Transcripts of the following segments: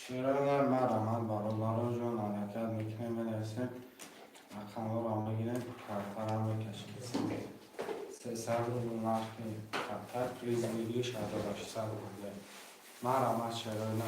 شیران مرمت برای جون حرکت میکنه بنویسه رقم رو هم بگیره کارتر هم بکشید 300 رو نرخی کارتر پریز میگی 800 بوده مرمت شیران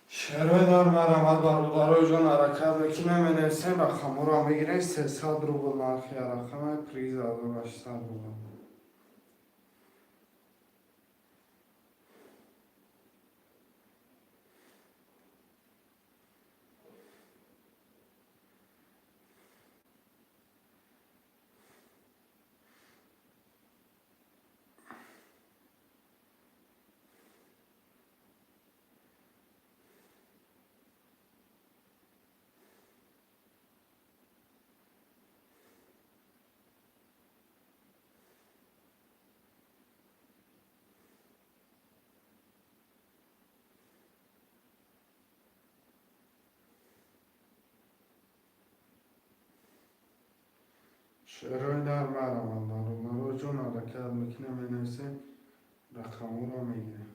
شیران مرمت برای جون حرکت میکنه بنویسه رقم رو هم بگیره 300 رو نرخی رقم پریز 800 بوده شیران مرمت برای جون حرکت میکنه بنویسه رقم رو میگیره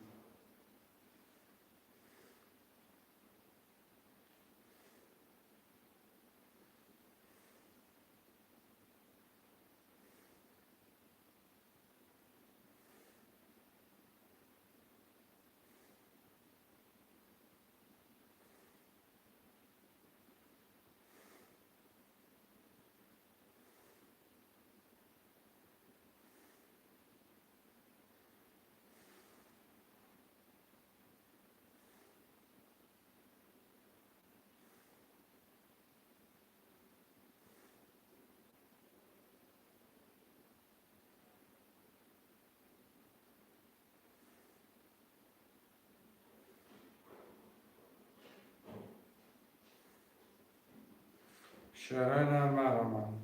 شیران مرمت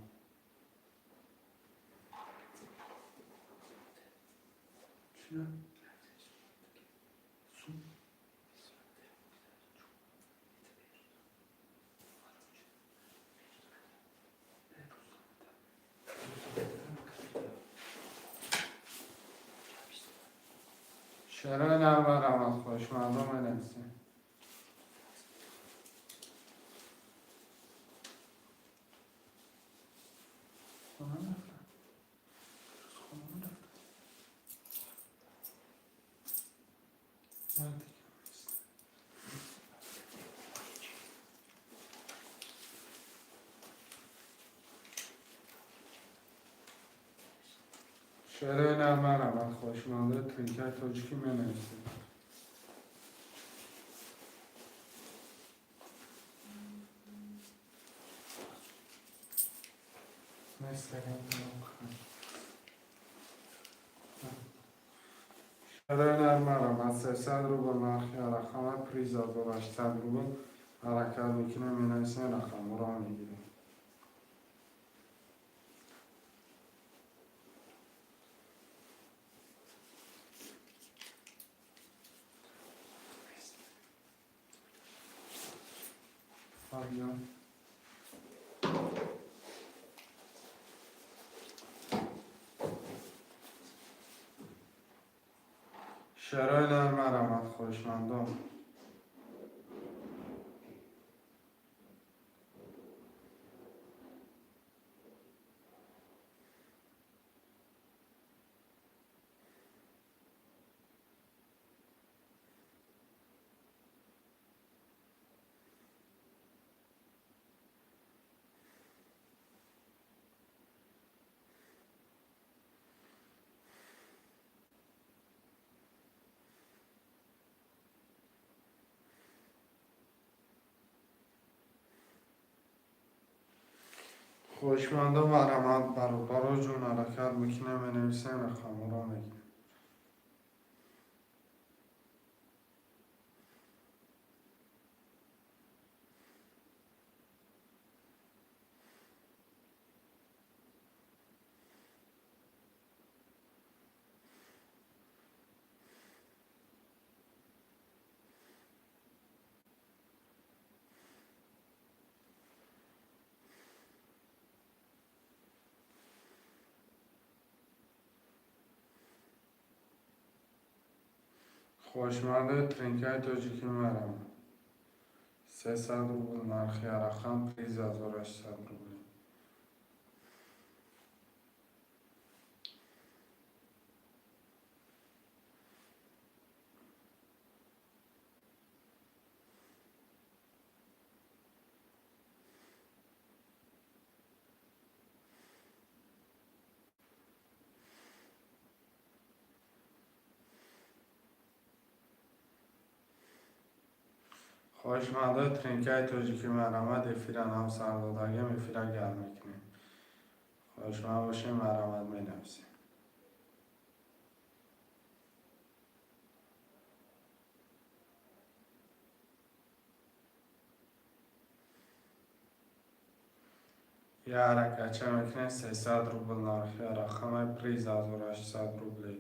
شیران مرمت خوشمندم بنویسه شیران مرمت خوشمنده ترکیه تاجیکی بنویسه شیران مرمت 300 رو نرخی رقم پریز 800 رو حرکت میکنه بنویسه رقم رو میگیره شیران مرمت خوشمندم خوشمنده و علامت برو جون حرکت میکنه بنویسیم رقم را میگیم. خوشمنده ترینکای توجیکی مرم 300 روبل نرخی رقم 3800 روبل. خوشمنده ترینکای توجیکی مرمه دفیرن هم سردادگی میفیره گرم میکنیم. خوشمنده باشه مرمت می نویسیم. یه حرکت میکنه 300 روبل نرخی رقم 3800 روبل.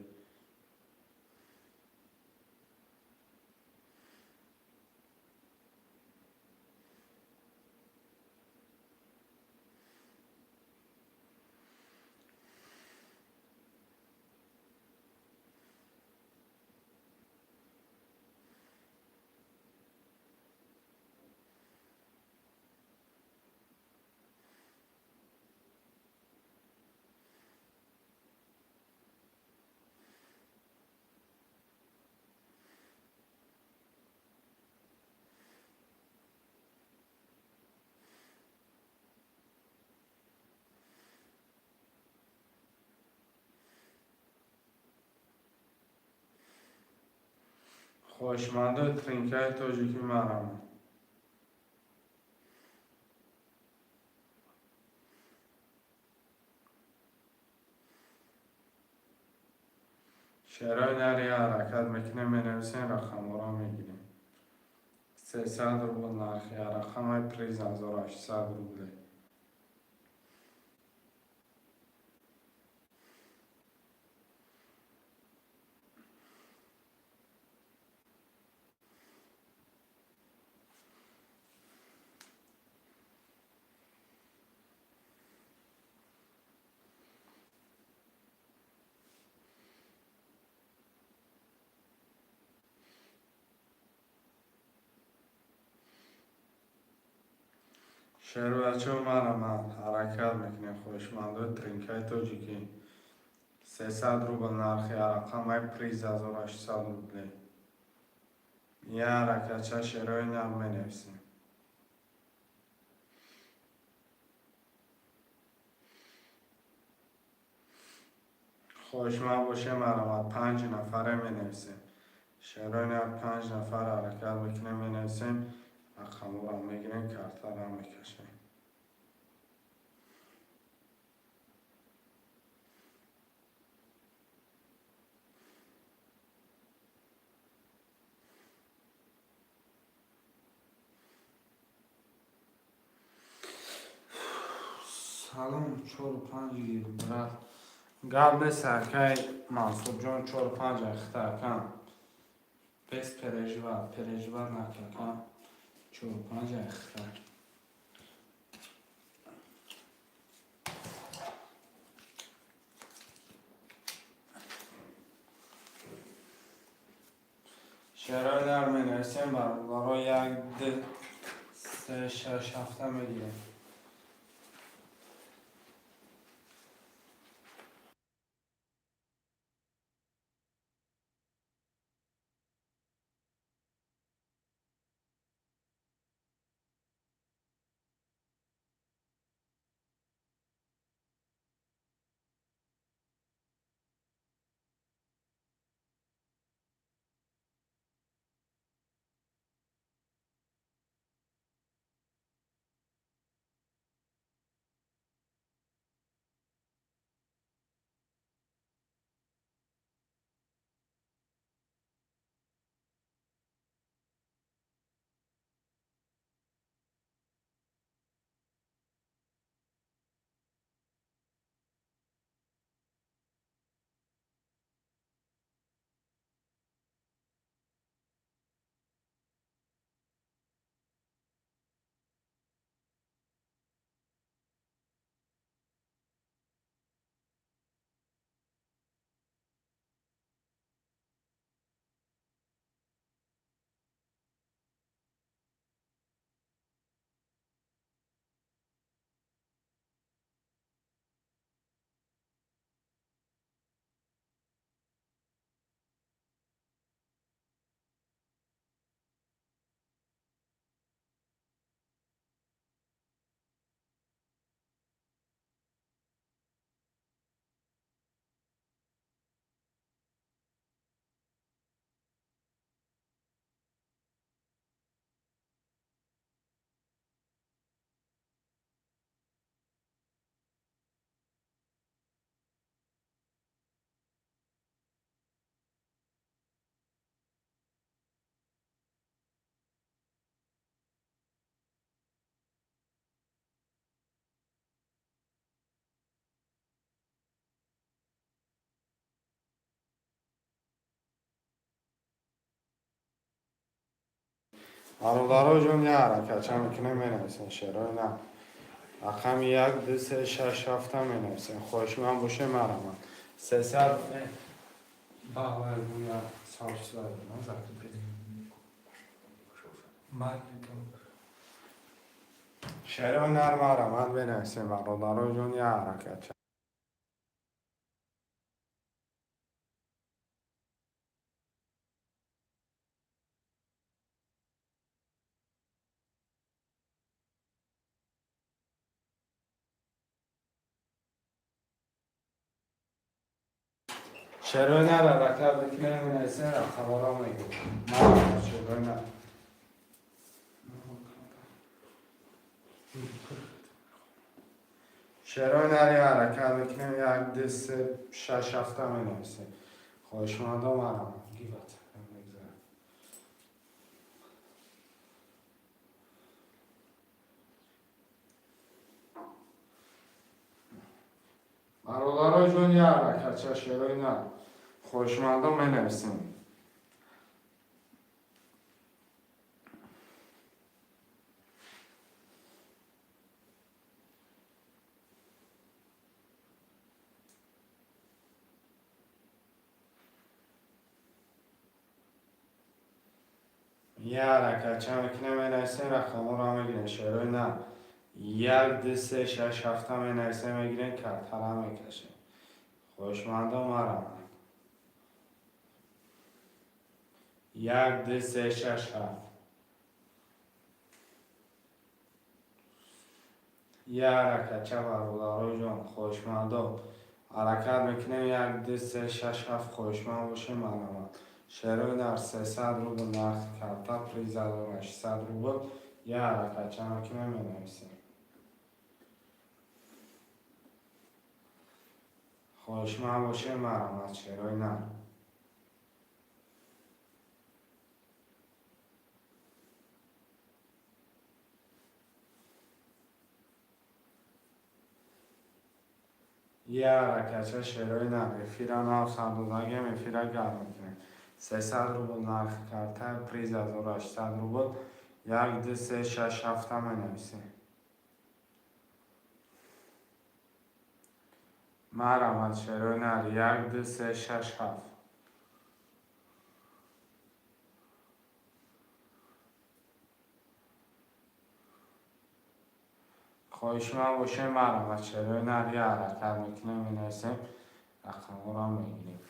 خوشمنده ترینکای توجیکی مرمه شعرهای نری حرکت میکنه بنویسیم رقم را میگیریم. 300 روبل نرخی رقم 3800 روبل. شعر بچه مرمه حرکت میکنه خوشمنده ترینکای توجیکی 300 روبل نرخی رقم 3800 روبل. یه حرکت شعرهای نرم بنویسیم. خوشمند باشه مرمت 5 نفره بنویسیم. شعرهای نرم 5 نفر حرکت میکنه بنویسیم رقم را میگیریم کارتا را میکشیم. سلام 4 و 5 گیر برد قبل سرکای منصور جان 4 و 5 اخترکم بس پرجور نکرکم 4 و 5 اختر شعرهای در می نویسیم برای یک دل 3-6 هفته میگیریم. برادرای جون یه حرکت چه میکنه مینویسین شعرهای نه رقم 1 2 3 6 7 مینویسین خوش من باشه مرحمت 300 باور بویا ساش داره نه زکر بدیم شعرهای نه مرحمت بینویسین برادرای جون یه حرکت چه شعرهای نه حرکت بکنه مینویسین خبرها میگه مرحمت شعرهای نه شعرهای نری حرکت میکنیم 1 2 3 6 7 مینویسیم خوش اومده مرحبا گیبت برادرای جون یه حرکت چه شعرهای نه خوش اومده مینویسیم یه حرکت چه میکنیم مینویسیم رقم رو هم میگیریم شعرهای نه 1 2 3 6 7 مینویسیم میگیریم کفتر هم میکشیم خوش اومده مرحبا 1 2 3 6 7 یه حرکت چه برادرای جان خوشمند حرکت میکنیم 1 2 3 6 7 خوشمند باشه مرحمت شعرهای در 300 روبل نقد کرده پریز 800 روبل یه حرکت چه میکنیم مینویسیم خوشمند باشه مرحمت شعرهای نه یه حرکت چه شعرهای نه رفیرا ناف صندوقه مفیرا گرم میکنه 300 روبل نرخ کرده پریز 800 روبل 1 2 3 6 7 مینویسیم مرحمت شعرهای نه 1 2 3 6 7 خواهش من باشه مرحمت شعرهای نه یه حرکت میکنه مینویسیم رقم رو هم میگیریم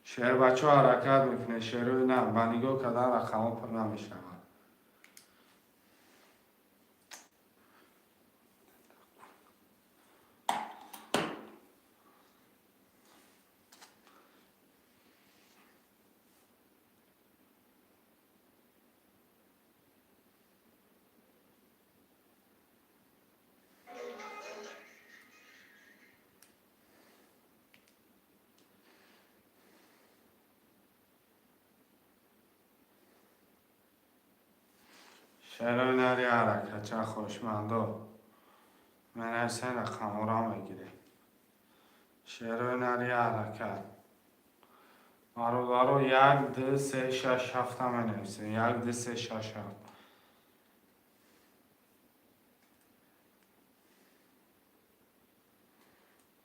شعر بچه ها حرکت میکنه شعرهای نه بنیگو کدن رقم ها پر نمیشه شعرهای نه یه حرکت چه خوشمنده مینویسیم رقم رو هم میگیریم شعرهای نه یه حرکت برادرو 1 2 3 6 7 مینویسیم 1 2 3 6 7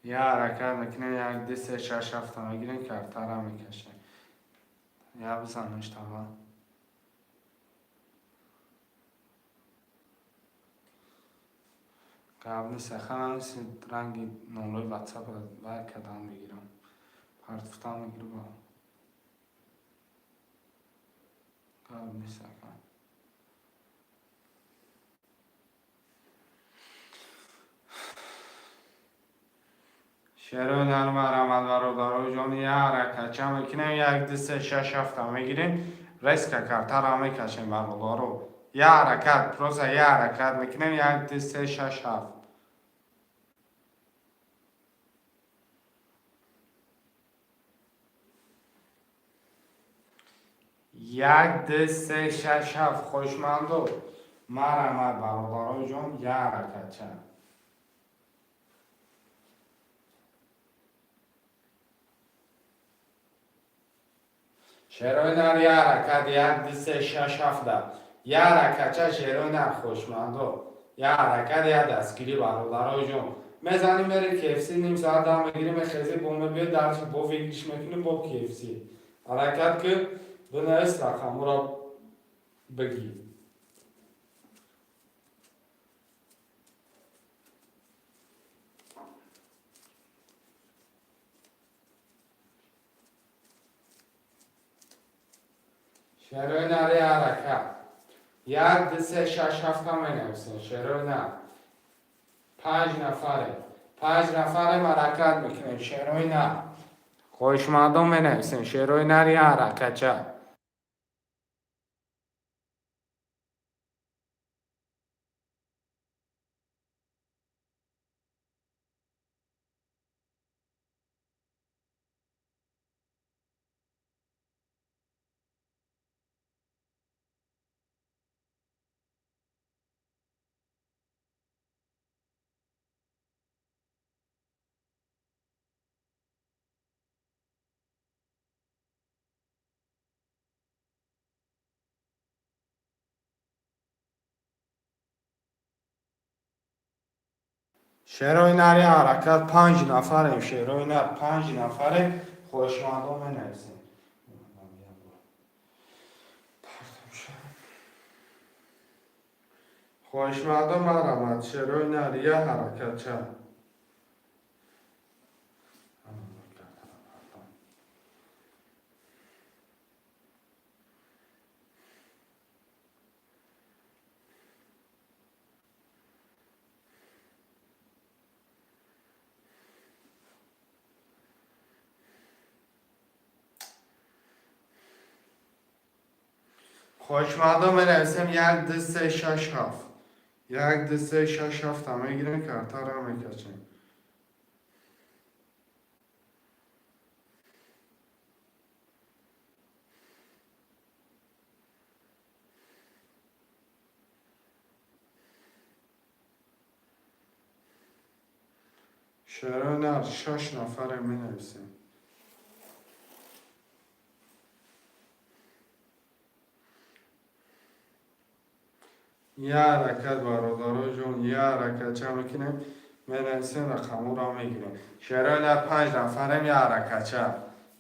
یه حرکت میکنیم 1 2 3 6 7 میگیریم کفتر هم میکشیم یه بزن اشتغل قبل سخن هست رنگ نمره واتساپ باید کدام بگیرم پرتفتان میگیره با قبل سخن شعر نرم رحمت برادرای جان یه حرکت چه میکنیم 1 2 3 6 7 میگیریم ریسک کرتر هم میکشیم برادرو یه حرکت پروسه یه حرکت میکنیم 1 2 3 6 7 1 2 3 6 7 خوشمندو مرحمت برادرای جان یه حرکت چه شروینر یه حرکت یک دست شش هفته یه حرکت شروینر خوشمندو یه حرکت یه دستگیری برادرای جون میزنیم برید کیفسی نیم ساعت هم بگیریم خیزی بومه بیاد درش با فکرش میکنیم با کیفسی حرکت که بنویس رقم را بگی شروینر یه حرکت یک دست شش هفته می نویسین شروینر 5 نفره حرکت میکنیم شروینر خوشمندم می نویسین شروینر یه حرکت چه شروینر یه حرکت 5 نفریم شروینر 5 نفره خوشمندم می نویسین خوشمندم مرمت شروینر یه حرکت چه خوشمندم می نویسیم یک دست شش هفت یک دست شش هفت همه گیریم کرتا را میکشیم شروینر 6 نفره می نویسیم یه حرکت برادرای جون یه حرکت چه میکنیم می نویسیم رقمو را میگیریم شروینر 5 نفریم یه حرکت چه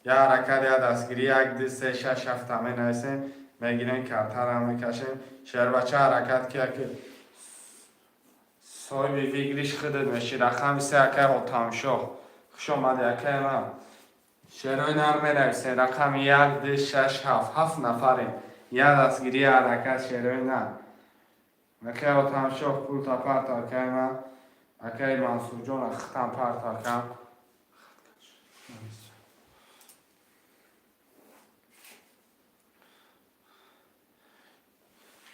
یه حرکت یه دستگیری یک دست شش هفته می نویسیم میگیریم کرتا را میکشیم شهر بچه حرکت که سای ویگریش خودت میشی رقم سه اکه ها تمشا خوش آمد اکه من شروینر می نویسیم رقم یک دست شش هفت نفریم یه دستگیری حرکت شروینر اکه ها تمشا پول تا پرتا که من اکه منصور جون اختم پرتا کم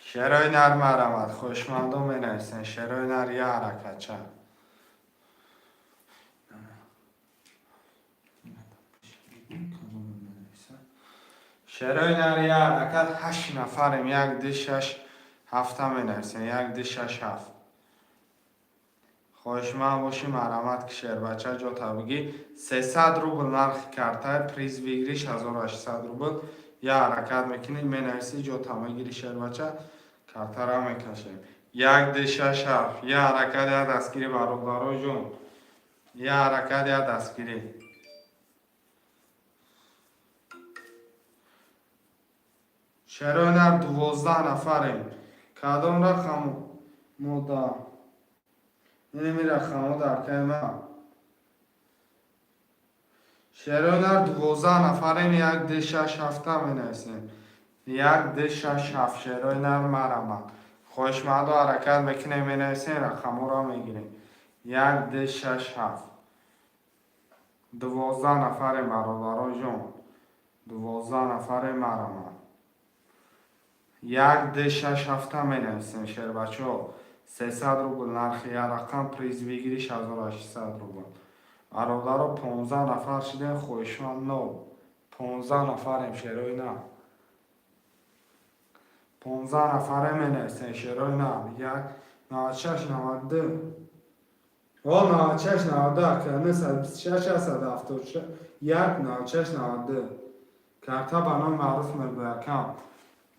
شروینر مرمت خوشمندم می نویسین شروینر یه حرکت چه شروینر یه حرکت 8 نفریم یک دی شش هفته می نویسین یک دی شش هفت خوشمند باشی مرمت که شهر بچه جا تا بگی 300 روبل نرخ کرتا پریز ویگریش 1800 روبل یه حرکت میکنی می نویسی جا تا میگیری شهر بچه کرتا را میکشیم یک دی شش هفت یه حرکت یه دستگیری برادرای جون یه حرکت یه دستگیری شروینر 12 نفریم کدام رقم مودا اینمی رقمو در که من شروینر 12 نفریم یک دی شش هفته می نویسیم یک دی شش هفت شروینر مرمت خوشمند و حرکت میکنیم می نویسیم رقمو را میگیریم یک دی شش هفت 12 نفریم برادرای جون 12 نفریم مرمت یک دی شش هفته می نویسیم شهر بچه ها 300 روبل نرخ یه رقم پریز بگیریش 1800 روبل برادر 15 نفر شدیم خوشمند نو 15 نفریم شروع نه 15 نفره می نویسیم شروع نه یک 96 92 و 96 92 که نه 126 176 یک 96 92 карта ба ном маъруф мегӯякам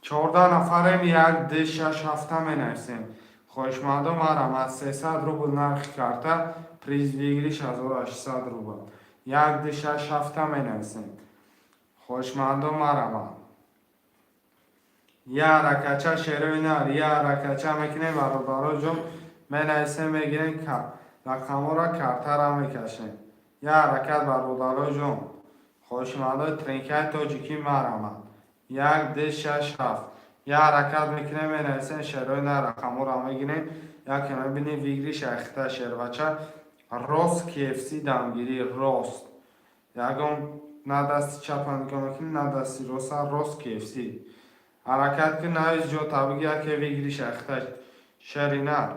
14 нафарем 1,267 менависем. хоҳишмандом марамад 300 рубл нархи карта приз-вигриш 1800 рубл 1,267 менависем. хоҳишмандом марамад я ракача шерои нар я ракача мекунем бародароҷон менависем мегирем рақамҳоро картара мекашем. Я ракат бародароҷон хоҳишмандои тринкаи тоҷикӣ марамад 1,267 я ракат мекунем менависем шерои нар рақамҳоро мегирем. яке мебинем вигриш яхта шервача рост KFC дамгирӣ рост ягон на дасти чапа нигоҳ мекунем на дасти роста рост KFC ҳаракат ки навис ҷо табиги яке вигриш яхта шери нар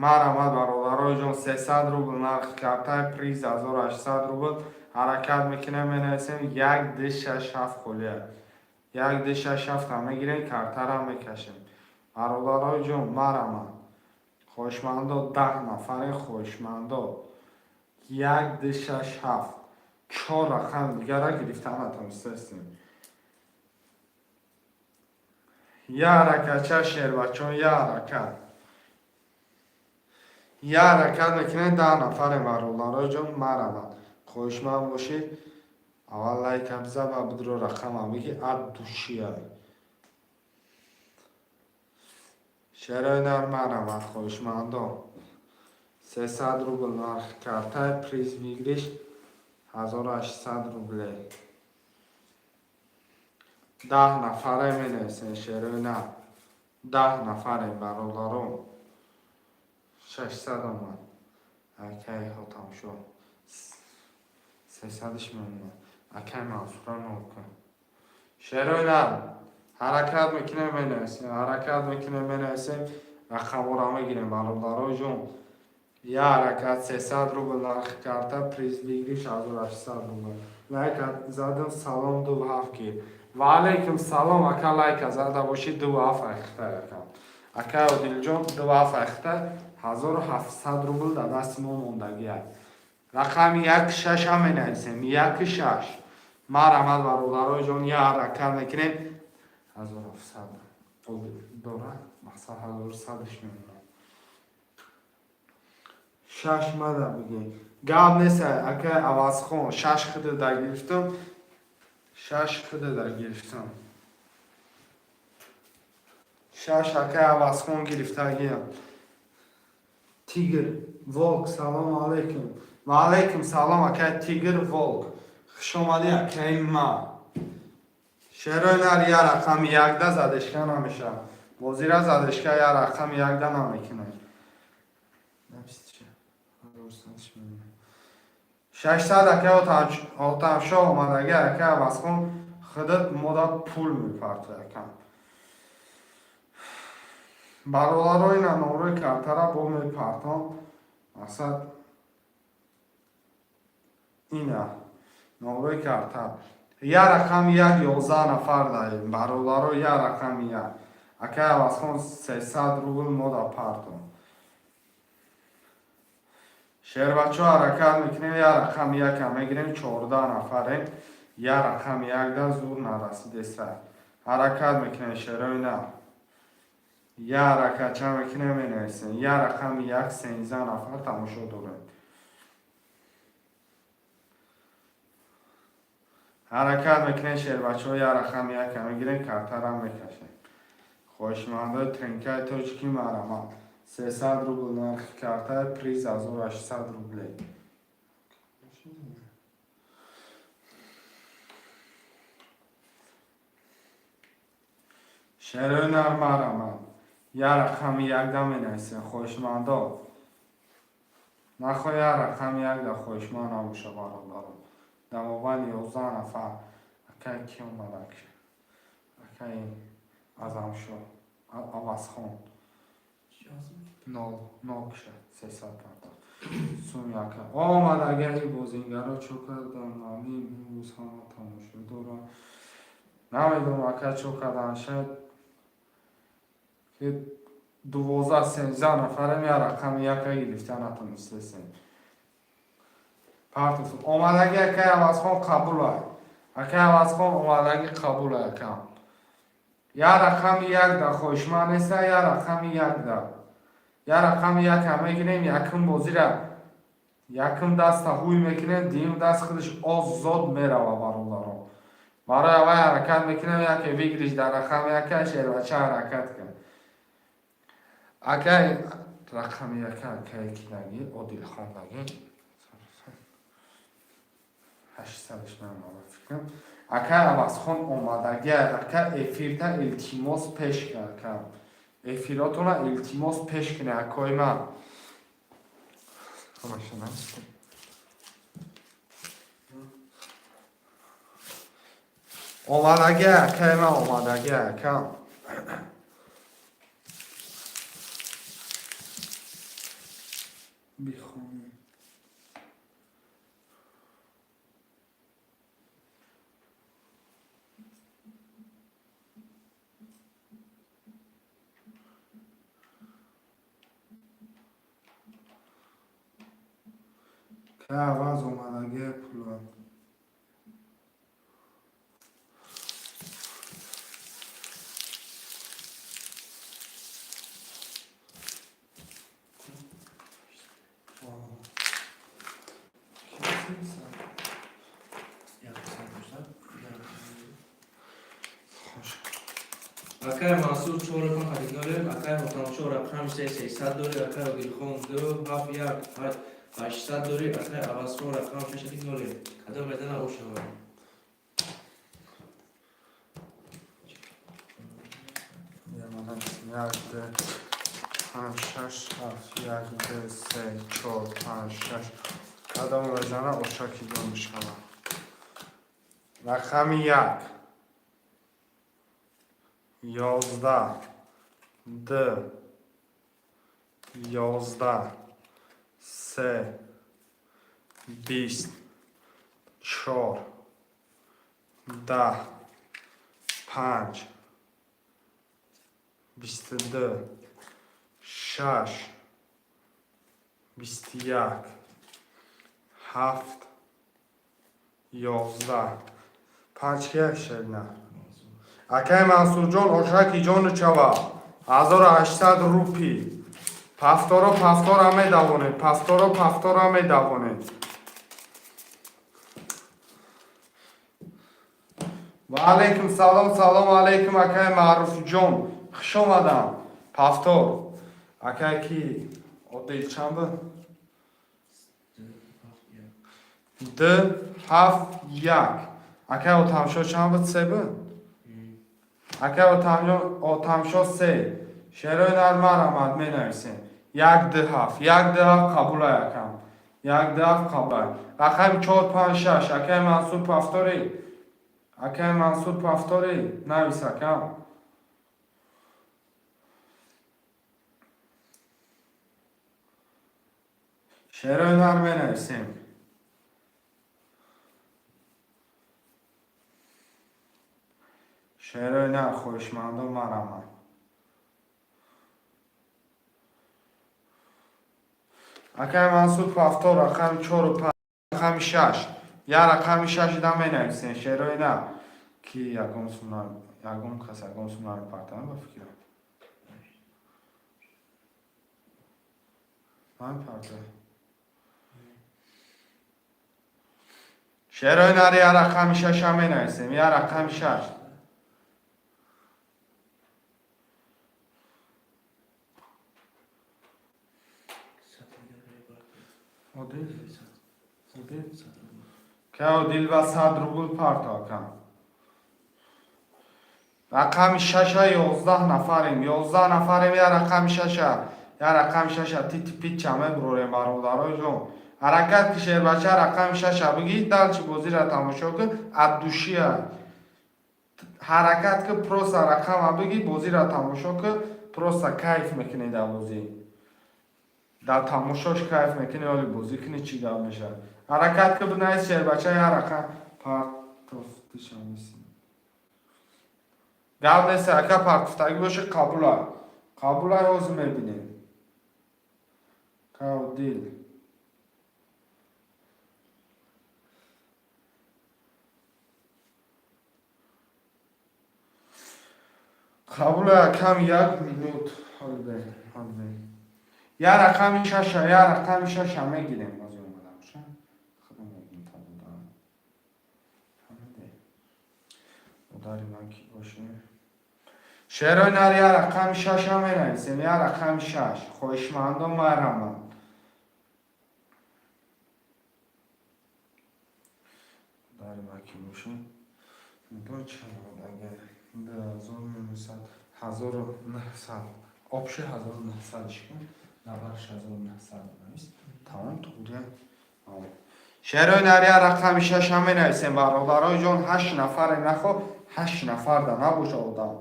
марамад бародароҷон 300 рубл нархи картаи приз 1800 рубл ҳаракат мекунем менависем 1,267 хӯлия 1,267 мегирем картара мекашем. бародароҷон марамад хоҳишмандо 10 нафаре хоҳишмандо 1,267 4 рақам дигара гирифта натонистастем. я ракача шербачон я ракат мекунем 10 нафаре бародароҷон марамад хоҳишманд бошед аввал лайка биза ва бидро рақама биги ад душия шерои нар марамад хоҳишмандо 300 рубл нархи картаи приз вигриш 1800 рубле 10 нафаре менависем шерои нар 10 нафаре бародарон 600 омад акай ҳотам шуд 300-ш мемонад акай мансура нокун шерои нар ҳаракат мекунем менависем рақамҳоро мегирем бародароҷон я ракат 300 рубл нархи карта приз вигриш 1800 рубл лайка задам салом ду ҳафт гир ва алайкум салом ака лайка зада боши ду ҳафт ахта якам ака одилҷон ду ҳафт ахта 1700 рубл дар дасти мо мондагия рақами 1,6 менависем 1,6 марамад бародароҷон я ракат мекунем 1700 дора мақсад 1100-ш мемонад 6 мада бигем гап нест ака авазхон 6 хидада гирифтам 6 ака авазхон гирифтагиям тигр волк салом алейкум ва алейкум салом ака тигр волк хушомадӣ акаи ма шерои нар я рақами 1 задешка намеша бозира задешка я рақами 1 намекунем 600 ака отамшо омадаги ака авазхон худат мода пул мепарта якам бародарои нанорои картара бо мепартам масад ина номрои карта я рақами 11 нафар даем бародаро я рақами 1 ака авазхон 300 рубл мода партам шербачо ҳаракат мекунем я рақами 1 мегирем 14 нафарем я рақами 1 зур нарасидеса ҳаракат мекунем шерои нар я ракача мекунем менависем я рақами 1 13 нафар тамошо дорем ҳаракат мекунем шербачо я рақами 1 мегирем картара мекашем. хоҳишмандои тринкаи тоҷикӣ марамад 300 рубл нархи карта приз 1800 рубле шерои нар марамад я рақами 1 менависем хоҳишмандо нахоҳ я рақами 1 хоҳишманд набоша бародаро дамован 11 нафар акай ки омадак акай азамшо авазхон нокша 300 карта сум яка омадаги бозингаро чо кардан ами имрӯз ҳама тамошо дорам намедонам ака чо кардан шаед ки 12-13 нафарем я рақами 1 гирифта натонистесем партов омадаги ака авазхон қабул ай اکه عوض کن اومدگی قبول اکم یا رقم یک ده خوشمند است یا رقم یک ده یا رقم یک همه گیریم یکم بازی را یکم دست هوی میکنیم دیم دست خودش آزاد میروه برادران برای اول حرکت میکنیم یکی بگیریش در رقم یک شیر و چه حرکت کن اکه رقم یک اکی نگی عادل خان نگی 800 من فکرم اکه عوض خان اومدگی اکه افیرتا التیماس پیش کرد افیراتون التیماس پیش کنه اکای من اومدگی اکه من اومدگی اکه بخونیم که عوض اومدگی پولان اکای محصول 4 رقم خریداریم اکای متناشا رقم 300 داری اکای عادلخان 2 7 1 800 داری اکای عوض کن رقم 6 داریم کدام بدن رو شما یک ده 5 6 7 یک ده 3 4 5 6 کدام بزنه اوشاکی دو میشود رقم 1 11 ده 11 3 20 4 10 5 22 6 21 7 11 5 که شدنه اکای منصور جان اوشاکی جان چوا 1800 روپی پفتارا همه دوانه پفتارا همه دوانه و علیکم سلام علیکم اکای معروف جان خوش آمدم پفتار اکای کی عادل چند بود؟ 2 7 1 اکای آتمشا چند بود؟ 3 بود؟ اکای آتمشا 3 شیرای نرمر آمد می نویسیم 1 2 7 1 2 7 قبول یکم 1 2 7 قبول رقم 4 5 6 اکای منصور پفتاری اکای منصور پفتاری نویس اکم شیرای نرم می نویسیم شیرای نرم خوشمند و مرمم اکای منصور پفتار رقم 4 و 5 رقم 6 یا رقم 6 دم می نویسیم شیرای نرم کی یکم سونار پرتن با فکرم من پرتن شیرای نری یا رقم 6 هم می نویسیم یا رقم 6 که عادل و 100 روبل پرتا کن رقم 6 11 نفریم 11 نفریم یا رقم 6 یا رقم 6 تیت پیچ همه بروریم برادرای جون حرکت که شیر بچه رقم 6 بگید دلچی بازی را تماشا کن عدوشی حرکت که پروسا رقم بگید بازی را تماشا کن پروسا کیف میکنی در بازی در تماشاش کیف میکنی ولی بازی کنی چی گل میشه حرکت که بنایست شیر بچه یا رقم پرتفتش هم میسیم گل نیست اکا پرتفتگی باشه قبول های حوض میبینیم که دیل قبول کم 1 minut حال به یا رقم 6 یا رقم 6 همه گیریم از اون بدم شد خودم بگیم تا بودم همه ده داری من کی باشه شعرهای نر یا رقم 6 همه نویسیم یا رقم 6 خوشمند و مرحمت داری من کی باشه دو چند اگر در 1900 آبشه 1900 کن نبرش 1900 نیست تمام تو بوده شعرهای نری رقم 6 همه نویسیم برادرای جان 8 نفر نخو 8 نفر در نباشه آدم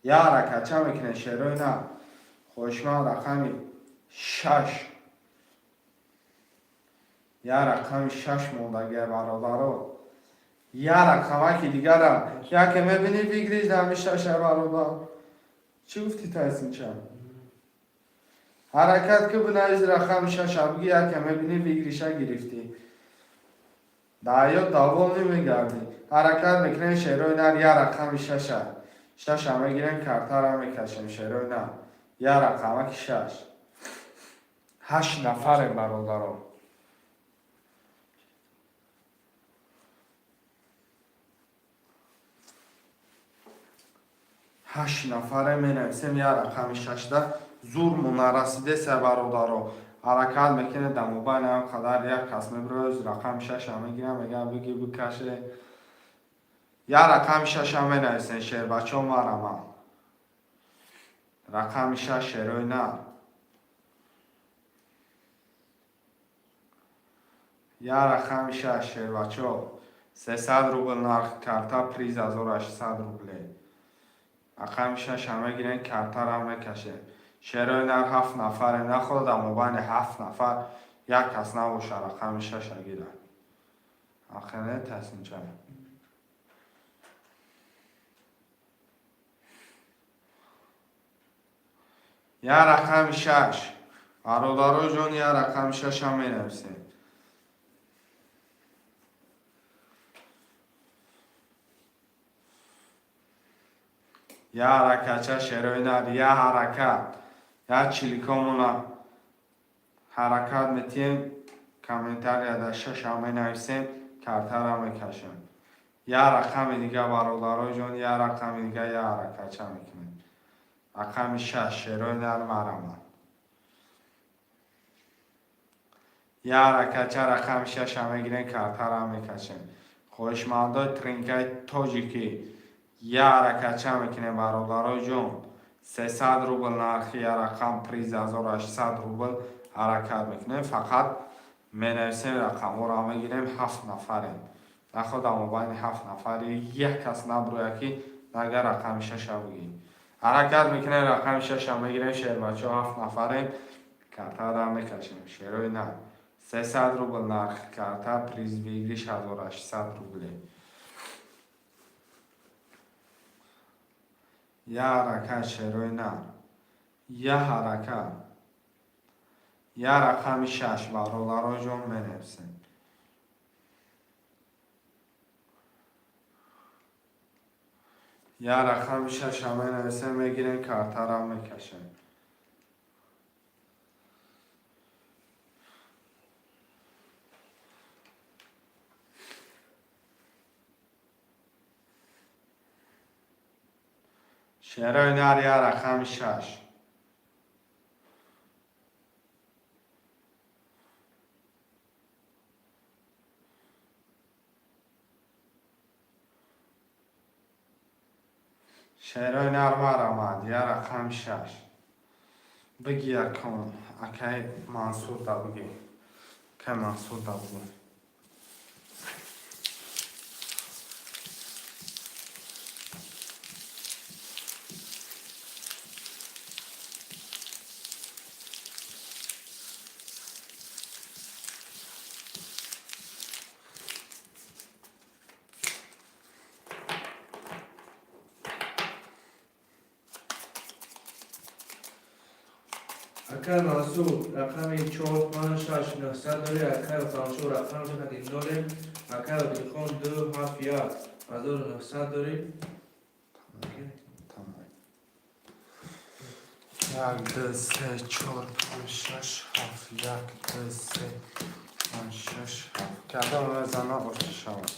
یا رکت چه میکنه شعرهای نه خوشمند رقم 6 یا رقم 6 موندگه برادرها یا رقمه که دیگر هم یا که میبینی بگریش در 6 برادر چی گفتی تحسین چند حرکت که بنویز رقم 6 بگی یا که میبینی بگریشه گرفتی دعیات دوام نمیگردی حرکت میکنه شعرهای نر یا رقم 6 همه گیرن کرتر هم میکشن شعرهای نر یا رقمه که 6 8 نفر برادران 8 نفره می نویسیم یا رقم 16 زور منرسیده سه برادرها حرکت میکنه دمو بین هم قدر یک کس میبروز رقم 6 همه گیرم میگم بگی بکشه یا رقم 6 همه نویسیم شعر بچه ها مرمم رقم 6 شعرهای نر یا رقم 6 شعر بچه ها 300 روبل نرخ کرده پریز 1800 روبله رقم 6 همه گیرن کرتر هم میکشه شعرهای نر 7 نفره نخود اما بین 7 نفر یک کس نباشه رقم 6 گیرن آخره تصمیم چه یا رقم 6 برادرای جان یا رقم 6 هم می نویسیم یا حرکت چه شعرهای نر یا حرکت یا چلیکامونا حرکت میتیم کامنتر یا در 6 همه نویسیم کرتر هم میکشیم یا رقم دیگه برادرای جان یا رقم دیگه یا حرکت چه میکنیم رقم 6 شعرهای نر مرمت یا حرکت چه رقم 6 همه گیرن کرتر هم میکشیم خوشمندای ترینکای تاجیکی یا حرکت چه میکنه برادرای جان 300 روبل نرخی یا رقم پریز 1800 روبل حرکت میکنه فقط منویسیم رقم ها را میگیریم 7 نفریم نخود اما بین 7 نفری یک کس نبروی که نگر رقم 6 بگیم حرکت میکنه رقم 6 هم میگیریم شعر بچه ها 7 نفریم کرتر را میکشیم شعرهای نه 300 روبل نرخ کرتر پریز بگیریش 1800 روبله یا حرکت شعرهای نر یا حرکت یا رقم 6 برادرای جان می نویسیم یا رقم 6 همه نویسیم میگیریم کرتر هم میکشیم شعرهای نر یا رقم 6 شعرهای نر مرمد یا رقم 6 بگی یکم اکی منصور دا بگی که منصور دا بگی اکر منصور رقم 4 5 6 900 داری اکر فرانسور رقم چقدر داره اکر دلخون 2 7 1 1900 داری یک دو سه چهار پنج شش هفت یک دو سه پنج شش هفت کدام میزنه آشتی شود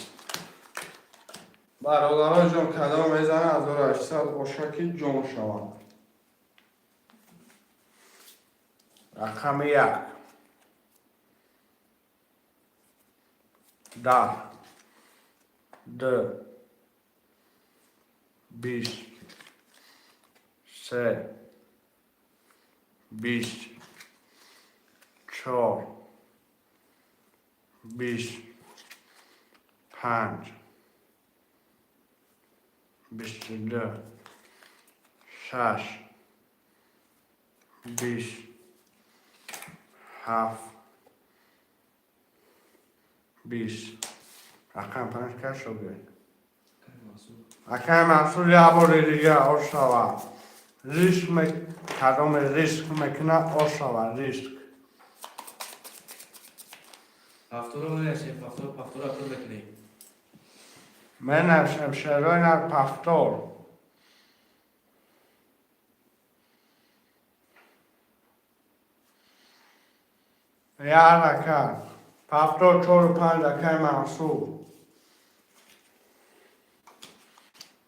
برادرها جان کدام میزنه 1800 اشکی جمع شود رقم یک 10 2 20 3 20 4 20 5 22 6 20 7 20 رقم 5 که شده اکه محصول یه بار دیگه آش شود ریسک کدام ریسک میکنه آش شود ریسک هفتور رو بنویسیم هفتور بکنیم من نفسم شروع نه پفتور یه حرکت پفتور 4 و 5 اکه محصول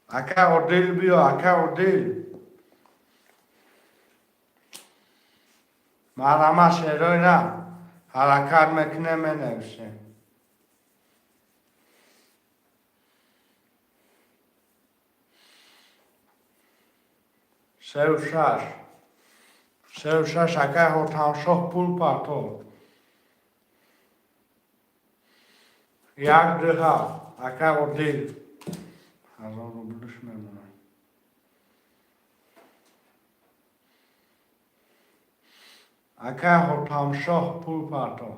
اکه اردیل بیا اکه اردیل مرمه شروع نه حرکت میکنه من نفسم سه و شش اکه هتانشاه پول پاتو یک ده اکه اردیل 1000 روبلش میمونه اکه هتانشاه پول پاتو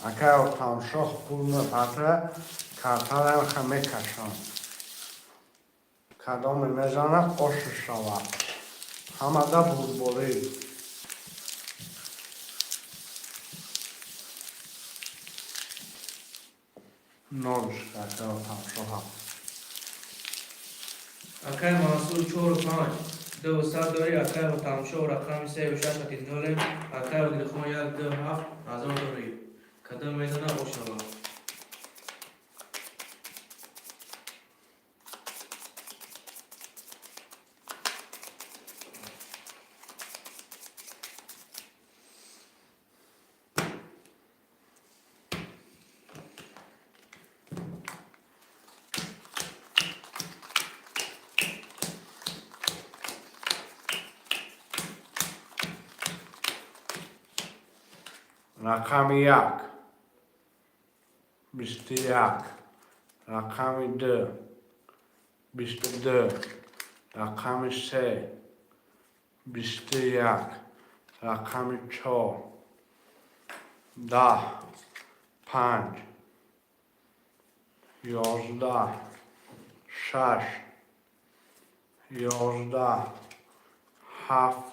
اکه هتانشاه پول میپاته کارتر هم خمه کشان کدام میزنه آش شود همه ده بولبولی نولش اکه هتانشاه اکای محصول 4 و 5 200 داری اکای و تمشا و رقم 3 و 6 اکید نولیم اکای و گلخون 1 2 7 1000 داری کدام میزنه او شما رقم 1 21 رقم 2 22 رقم 3 21 رقم 4 10 5 11 6 11 7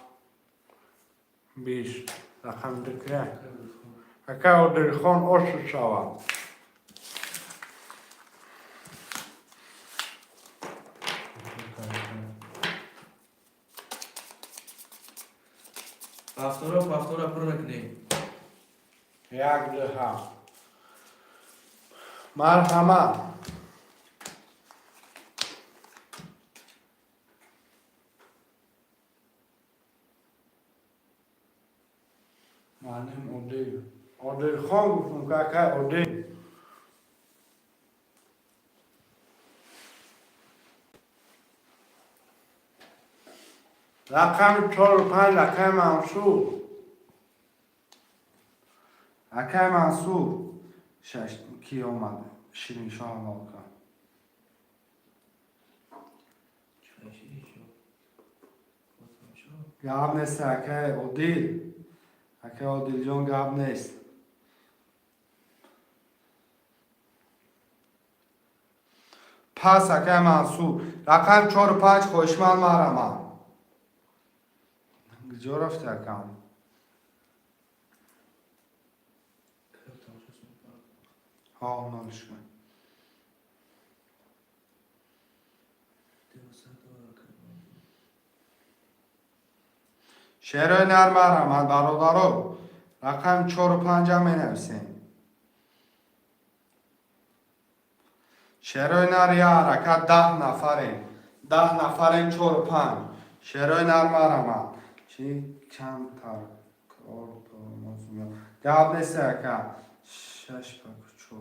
20 رقم دکره اکه او دلخون آش شود هفتور پر بکنیم یک ده مرحمت معنیم اودیل خان گفتم که اکه اودیل رقم 4 و 5 اکه منصور اکه منصور شش کی آمده شیرین شاه آمده گاب نیست اکه اودیل جان گاب نیست پس اکه منصور رقم 4 و 5 خوشمال مرمه کجا رفته اکم ها اونالش کن. شعرهای نرم رحمت برادرو رقم 4 و 5 می نویسیم. شعرهای نر یا حرکت 10 نفره 10 نفره 4 و 5 شعرهای نرم رحمت چی کم تر کار ترمز میاد گاب نیست که 6 پاک 4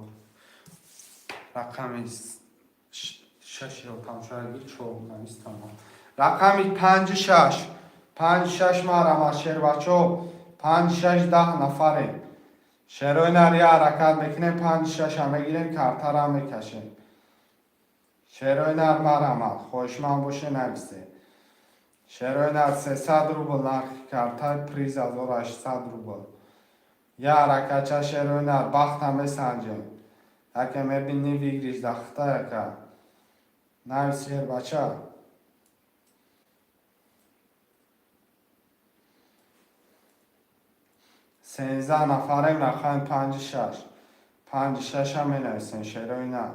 رقمی 6 رو تام شاید 4 نیست تمام رقمی 5 6 5 6 رحمت شعر بچه 5 6 10 نفره شعرهای نر یا حرکت میکنیم 5 6 هم میگیریم کرتر هم میکشیم. شعرهای نر مرحمت خوشمند باشه نویسه. شعرهای نر 300 روبل نرخ کرتر پریز 1800 روبل. یا حرکت شعرهای نر بخت هم بسنجیم. اگه میبینی بگیریش دخته که نویسیر بچه. سینزده نفریم رقم 5 6 5 6 هم مینویسیم شعرهای نر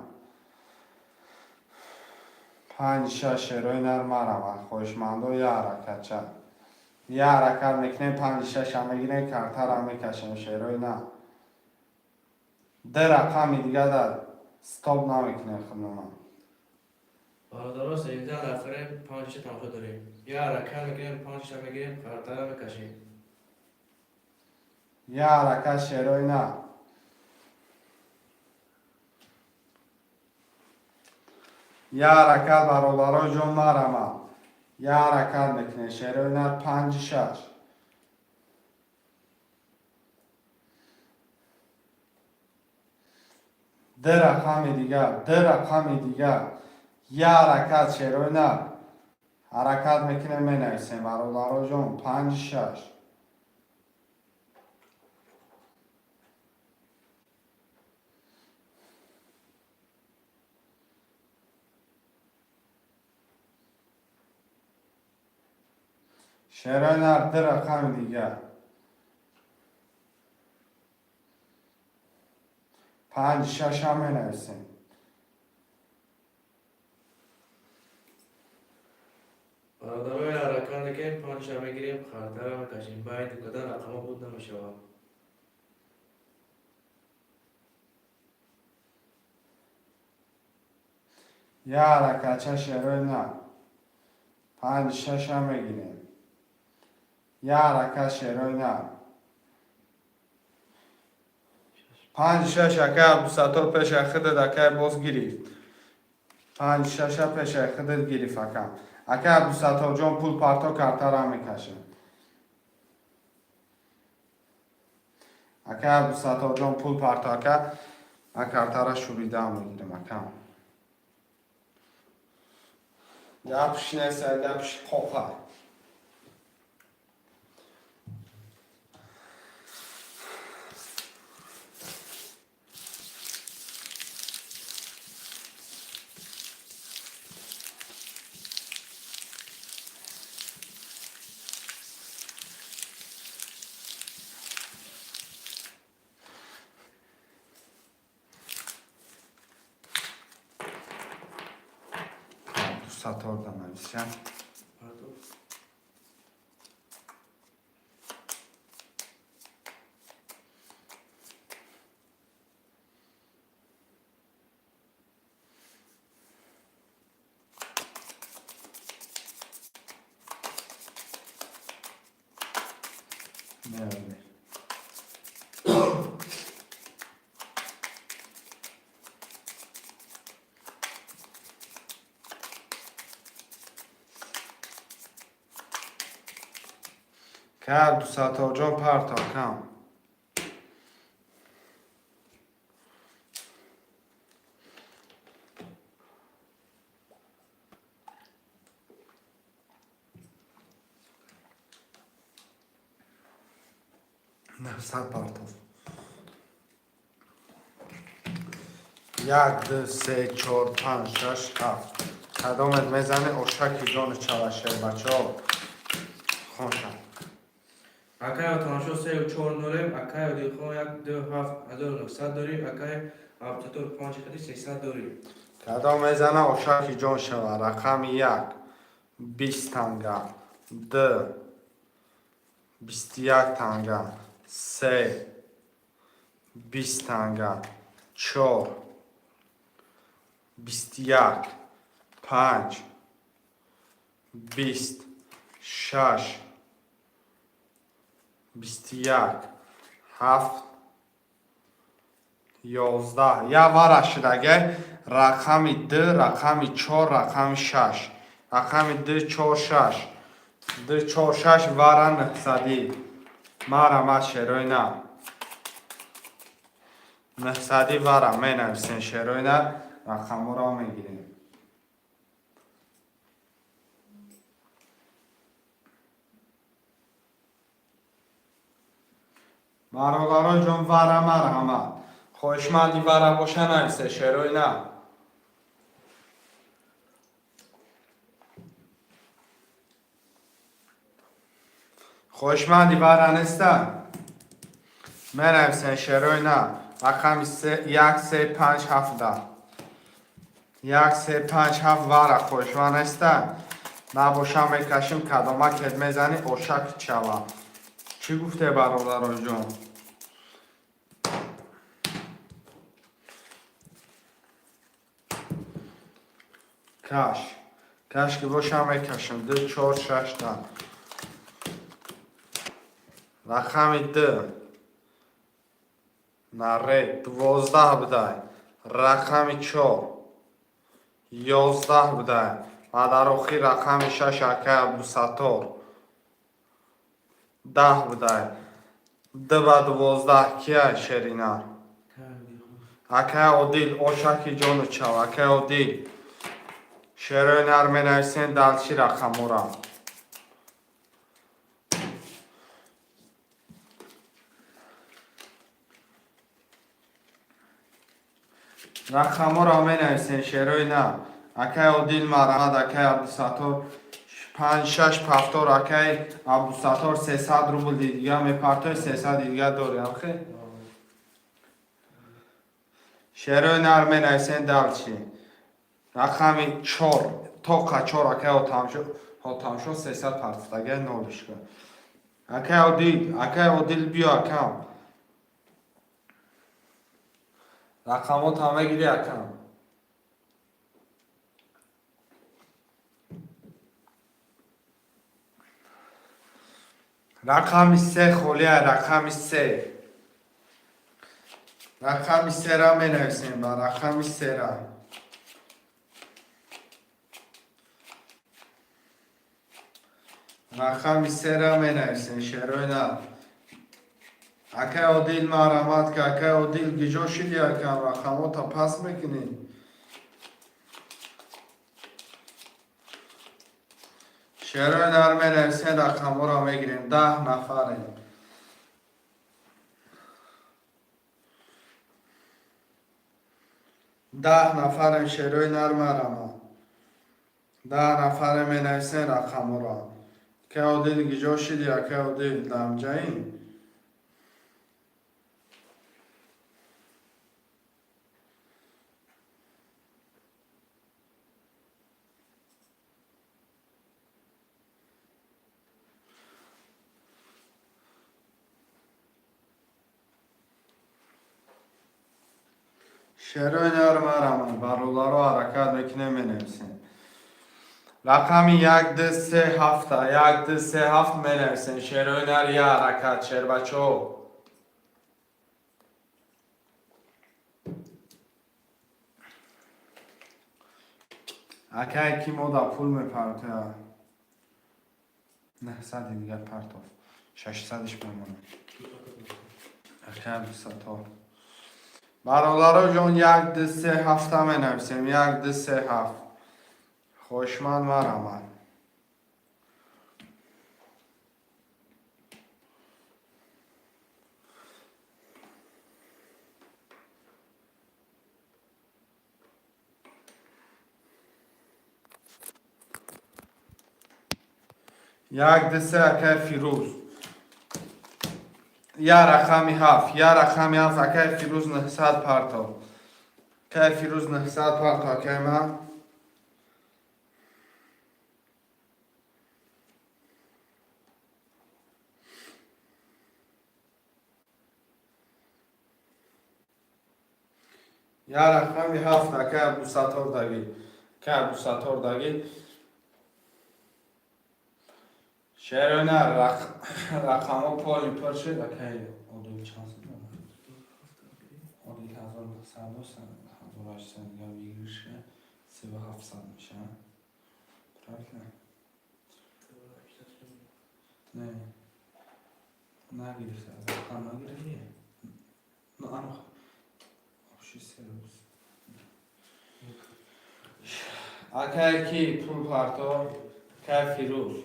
5 6 شعرهای نر مرحمت خوشمند و یه حرکت چه یه حرکت میکنیم 5 6 هم میگیریم کرتر هم میکشیم شعرهای نر ده رقمی دیگه در ستاپ نمیکنیم خدمت برادرها 13 نفره 5 6 تماشا داریم. یه حرکت میگیریم 5 6 میگیریم کرتر هم میکشیم. یه حرکت شعرهای نر یه حرکت برادرها جون مرحمت یه حرکت میکنه شعرهای نر 5 6 ده رقمی دیگر یه حرکت شعرهای نر حرکت میکنه می نویسیم برادرها جون 5 6 شعرهای نر ده رقم دیگر 5 6 هم می نویسیم برادرها یه حرکت میگیریم 5 6 میگیریم کرتر هم میکشیم. باید کدن رقم بود نمیشه. یه حرکت شعرهای نر 5 6 هم میگیریم یه حرکت شعرهای نر 5 6 اکه عبدالستار پیش خود اکه باز گیری 5 6 پیش خود گیری فکم اکه عبدالستار جان پول پارتا کرتر هم میکشیم اکه عبدالستار جان پول پارتا که کرتر شوریده هم میگیریم اکم گپش نیست گپش خوبه ستار دم نویسیم نه که عبدالستار جان پرتا کم نه 100 پرتا 1 2 3 4 5 6 7 کدامت میزنه اشکی جان چوشه بچه ها خوشم اکای تماشا 3 و 4 داریم. اکای دیخون 1 2 7 1900 داریم. اکای عبدالستور 5 کدی 300 داری. کدام میزنه اوشاکی جان شود. رقم 1 20 تنگه، 2 21 تنگه، 3 20 تنگه، 4 21 5 20 6 21 7 11 یا وارشدگه رقم 2 رقم 4 رقم 6 رقم 2 4 6 2 4 6 وارن نهصدی مرمت شروینه نهصدی وارم می نویسین شروینه رقم را میگیریم. برادران جان وره مرحمت خوشمندی وره باشه نویسه شروینه خوشمندی وره نیسته می نویسین شروینه رقم 1 3 5 7 1 3 5 7 وره خوشمند نیسته نباشه میکشیم کدامه کد میزنی اوشک چوا. چی گفته برادران جان؟ کش که باشه میکشیم 2 4 6 رقم 2 نره 12 بده رقم 4 11 بده و در آخر رقم 6 اکه عبدالستار 10 بده 2 به 12 کیه شرینه اکه عادل اوشکی جانو چو اکه عادل شرینه می نویسین دلچی رقم را رقم را می نویسین شرینه اکه عادل مرحمت اکه عبدالستار 5 6 پفتار اکه عبدالستار 300 روبل دیگه می پرتوی 300 دیگه داری آخی شرینه می نویسین دلچی رقم 4 تا 4 اکه ها شد 300 پرتفتگه نولش کن اکه عادل بیا اکم رقمات همه گیری اکم رقم 3 خولیه رقم 3 رقم 3 را می نویسیم با رقم 3 را رقم 3 را می نویسیم شروع اکه عادل مرحمت که اکه عادل گیجا شدی اکم رقمات پس میکنیم شروع نرمی نویسین رقم را میگیریم 10 نفریم 10 نفریم شروع نرم رما 10 نفر می نویسین رقم را که عادل گیجا شدی اکه عادل دمجاییم شروع نرم رمان برولار رو حرکت بکنه می نویسین رقم 1 2 3 7 1 2 3 7 می نویسین شروع نر یه حرکت شر بچو اکه کی مودا پول می پرته نه صد دیگر پرتاف 600ش بمونه اکه 200 برادرها جان 1 2 3 7 می نویسیم 1 2 3 7 خوشمند و رحمت یک دسته اکه فیروز یا رقمی 7 اکه فیروز 900 پرتاب که فیروز 900 پارتا که من یا رقمی 7 که ابوستور داگی که ابوستور داگی شعرونه رقم ها پالی پر شد که اودوی چانس اودوی 1900 1800 یا ویگریشه 3700 میشه نه نگیرفته از رقم نگیرفته نه آنها آبشی سروز اکه کی پول پارتو که فیروز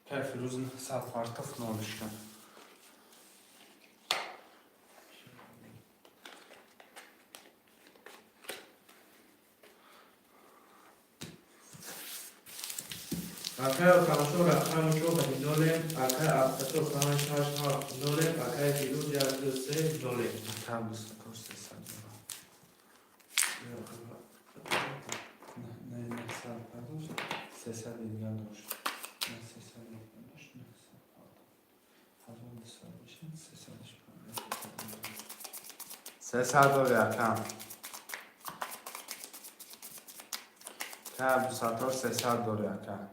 که فیروز 100 پارتا فنالش کن اکای تماشا رقم شو بدینوله اکای ابتکار پنج هشت هفت نوله اکای فیروز 123 نوله که ابوستور 300 نه 900 پرداش 300 دیگر داشت نه 300 دیگر داشت 900 پرداش 1200 بشه 300 داره کم که ابوستور 300 داره کم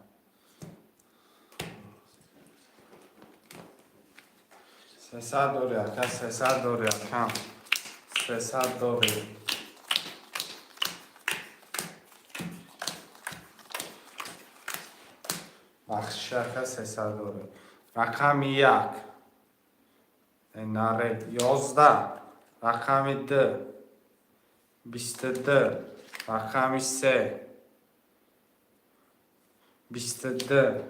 300 داره که 300 داره کم 300 داره بخشش 300 داره رقم 1 ناره 11 رقم 2 22 رقم 3 22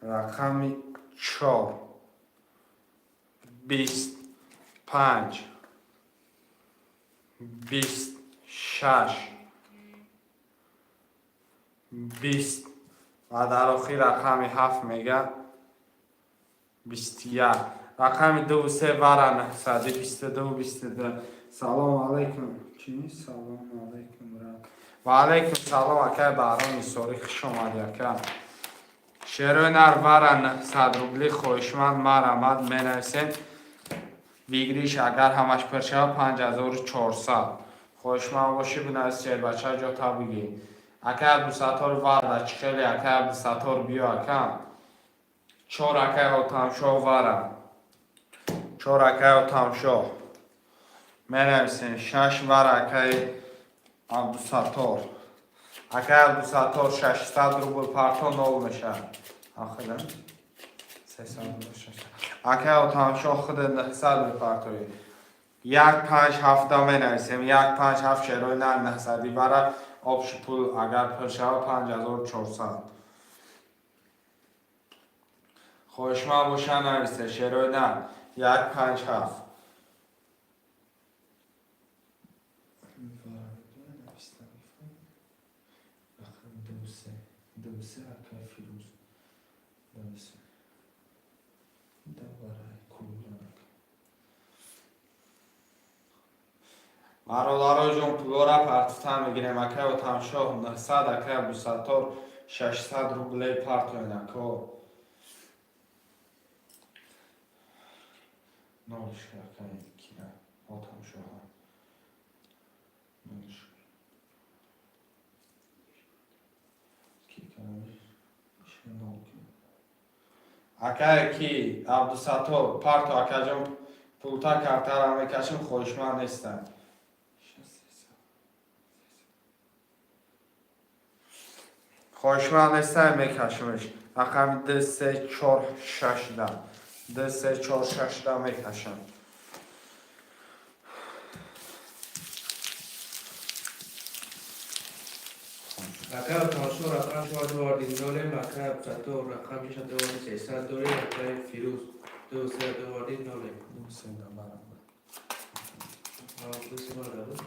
رقم 4 25 26 20 و در آخر رقم 7 میگه 21 رقم 2 3 ورن 122 22 سلام علیکم چی؟ سلام علیکم و علیکم سلام اکه باران سوری خوش آمد یکه شعر نر ورن 100 روبلی خوشمند مرمد می نویسیم ویگریش اگر همش پرشه 5400 خوشمند باشی بنویس شعر بچه جا تا بگی اکه ابوستور ورد خیلی اکه ابوستور بیا اکه 4 اکه او تمشا ورن 4 اکه او تمشا می نویسیم 6 ور اکه ابوستور اکه ابوستور 600 روبل پارتا نول میشه آخرا 300 اکه او تمشا خود 900 پارتوی 157 می نویسیم 157 شعرهای نر 900 برای آبش پول اگر پرشه 5400 خوشمند باشه نویسه شعرهای نر 157 دوسه اکه فیروز دوسه دوباره کولانک مرادارای جون پولارا پارتوتان میگیریم اکه و تمشا 900 اکه ابوستور 600 روبلی پارتوین اکه نولش اکه کیه او تمشا نولش اکه کی ابوستور پارتو اکه جون پولتا کارتر هم میکشیم خوشمند نیستن خوشمند نیستن میکشیمش رقم 2 3 4 6 2 3 4 6 میکشم اکای تماشا رقم شو دوردین نوله اکای ابتکار رقم 300 دوره اکای فیروز 2 3 دوردین نوله 2 3 برابر 2 3 برابر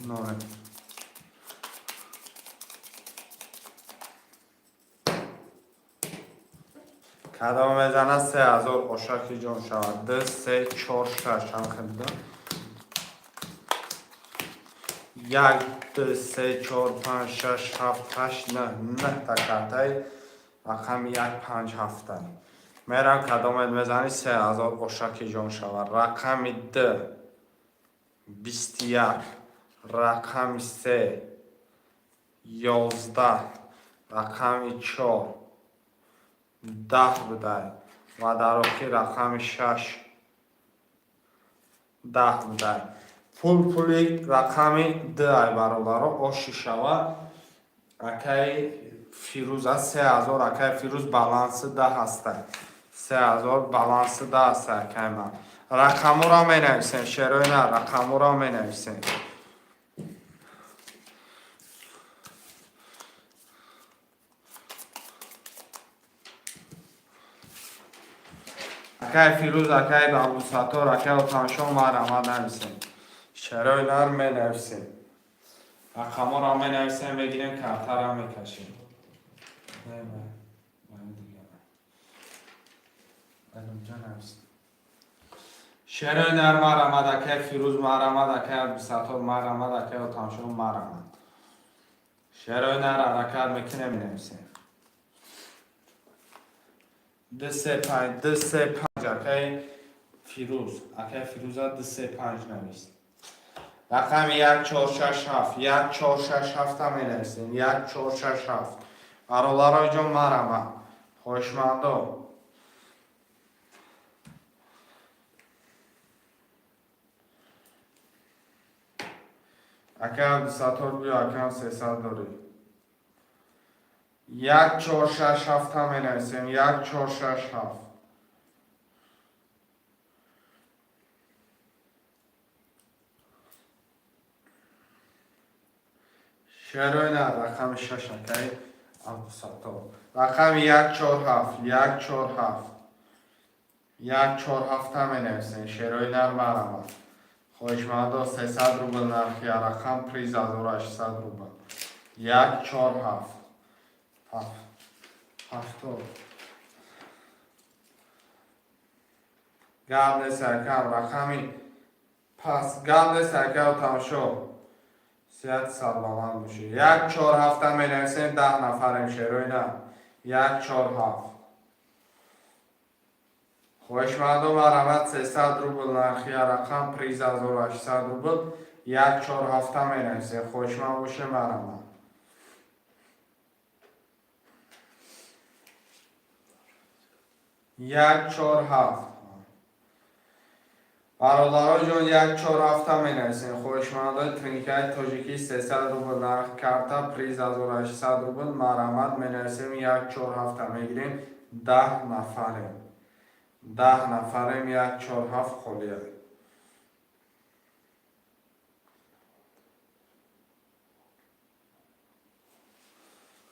نوره کدام بزنه 3000 اشاکی جان شود 2 3 4 6 هم خیلی 1 2 3 4 5 6 7 8 9 تا کارتای رقم 1 5 7 میرم کدام بزنی 3000 اشاکی جان شود رقم 2 21 رقم 3 11 رقم 4 10 بوده و در آخر رقم 6 10 بوده پولی رقم 2 برادر آشی شود اکی فیروز 3000 اکی فیروز بالانس 10 هسته 3000 بالانس 10 هسته اکی من رقم را می نویسین شروع نه رقم را می نویسین اکی فیروز اکی بابو ساتور اکی اتانشون ما رماد نویسین شروع نر می نویسین رقم را می نویسین بگیرین کارت را می کشین شروع نر ما رماد اکی فیروز ما رماد اکی بابو ساتور ما رماد اکی اتانشون ما رماد شروع نر حرکت میکنه می نویسین 2 3 5 2 3 5 اکی فیروز اکی فیروز 2 3 5 نویسین رقم 1 4 6 7 1 4 6 7 می نویسین 1 4 6 7 برادرای جان مرحبا خوشمندم اکی عبدالستار بیا اکی 300 داری 1 4 6 7 می نویسین 1 4 6 7 شروع نه رقم 6 اکی عبدالستار رقم 1 4 7 1 4 7 1 4 7 می نویسین شروع نه مرحبا خوشمندم 300 روبل نرخی رقم پریز 1800 روبل 1 4 7 هفتاد گرد سرکم رقمی پس گرد سرکم تماشا 300 با من باشه 1 4 7 می نویسین 10 نفریم شروع نه 1 4 7 خوشمندم مرحمت 300 روبل نرخی رقم پریز 1800 روبل 1 4 7 می نویسین خوشمند باشه مرحمت 1 4 7 برادرای جان 1 4 7 می نویسین خوشمندای ترینکای تاجیکی 300 روبل نرخ کرده پریز 1800 روبل مرحمت می نویسیم 1 4 7 میگیریم 10 نفریم 10 نفریم 1 4 7 خالیه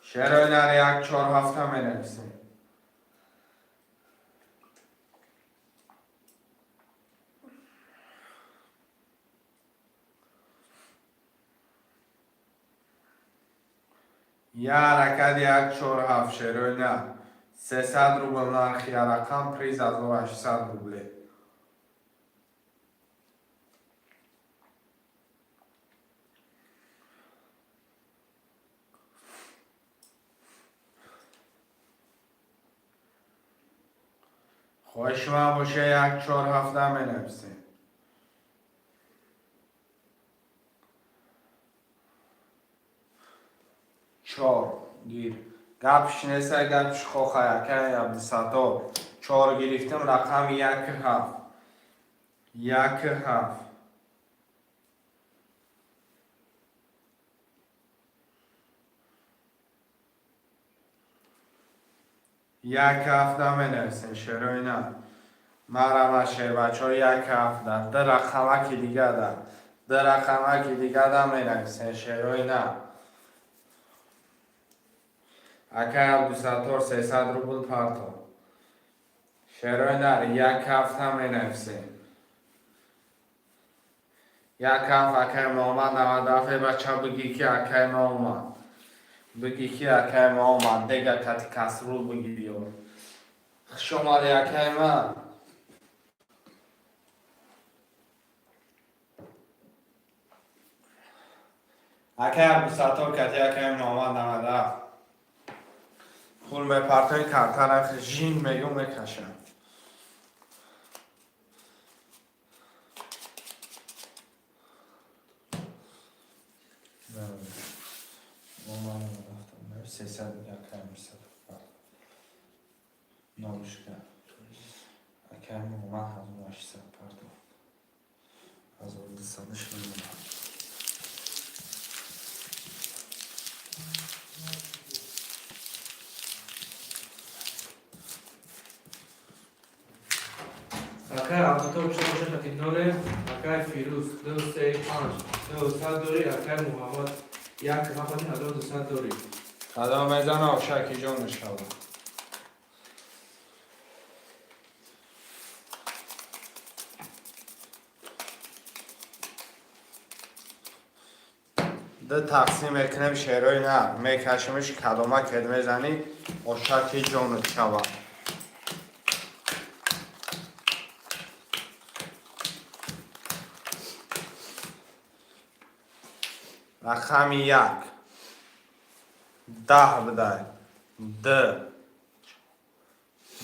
شروع نر 1 4 7 می نویسیم یه حرکت 1 4 7 شروع نه 300 روبل نرخی رقم پریز 1800 روبله خوشمند باشه 1 4 7 می نویسیم 4 گیر گپش نیست گپش خواه یکی عبدالستار 4 گرفتم رقم 1 7 1 7 1 7 می نویسین شروع نه مرحبا شیر بچه ها 1 7 ده رقمه که دیگه ده رقمه که دیگه ده می نویسین شروع نه اکی عبدالستار 300 روبل پارتا شروع نر 1 7 می نویسین یکم اکای محمد 97 بچه بگی که اکای ما اومد. بگی که اکای ما اومد. دیگه کتی کسرول بگی بیار. شماره اکای ما. اکای عبدالستار کتی اکای محمد 97. خون به پرتای کارتر جین میگم میکشم. سیصد اکای میصد نامشکه اکای محمد 1800 پرداخت 1200 شد. اکای عبدالستار شما شد نوله اکای فیروز 235 200 دوری اکای محمد یک هفته 1200 دوری قدم میزن آشکی جان نشود. ده تقسیم میکنیم شیروی نه میکشیمش کدامه کد میزنی آشکی جان نشود. رقم 1 10 بدای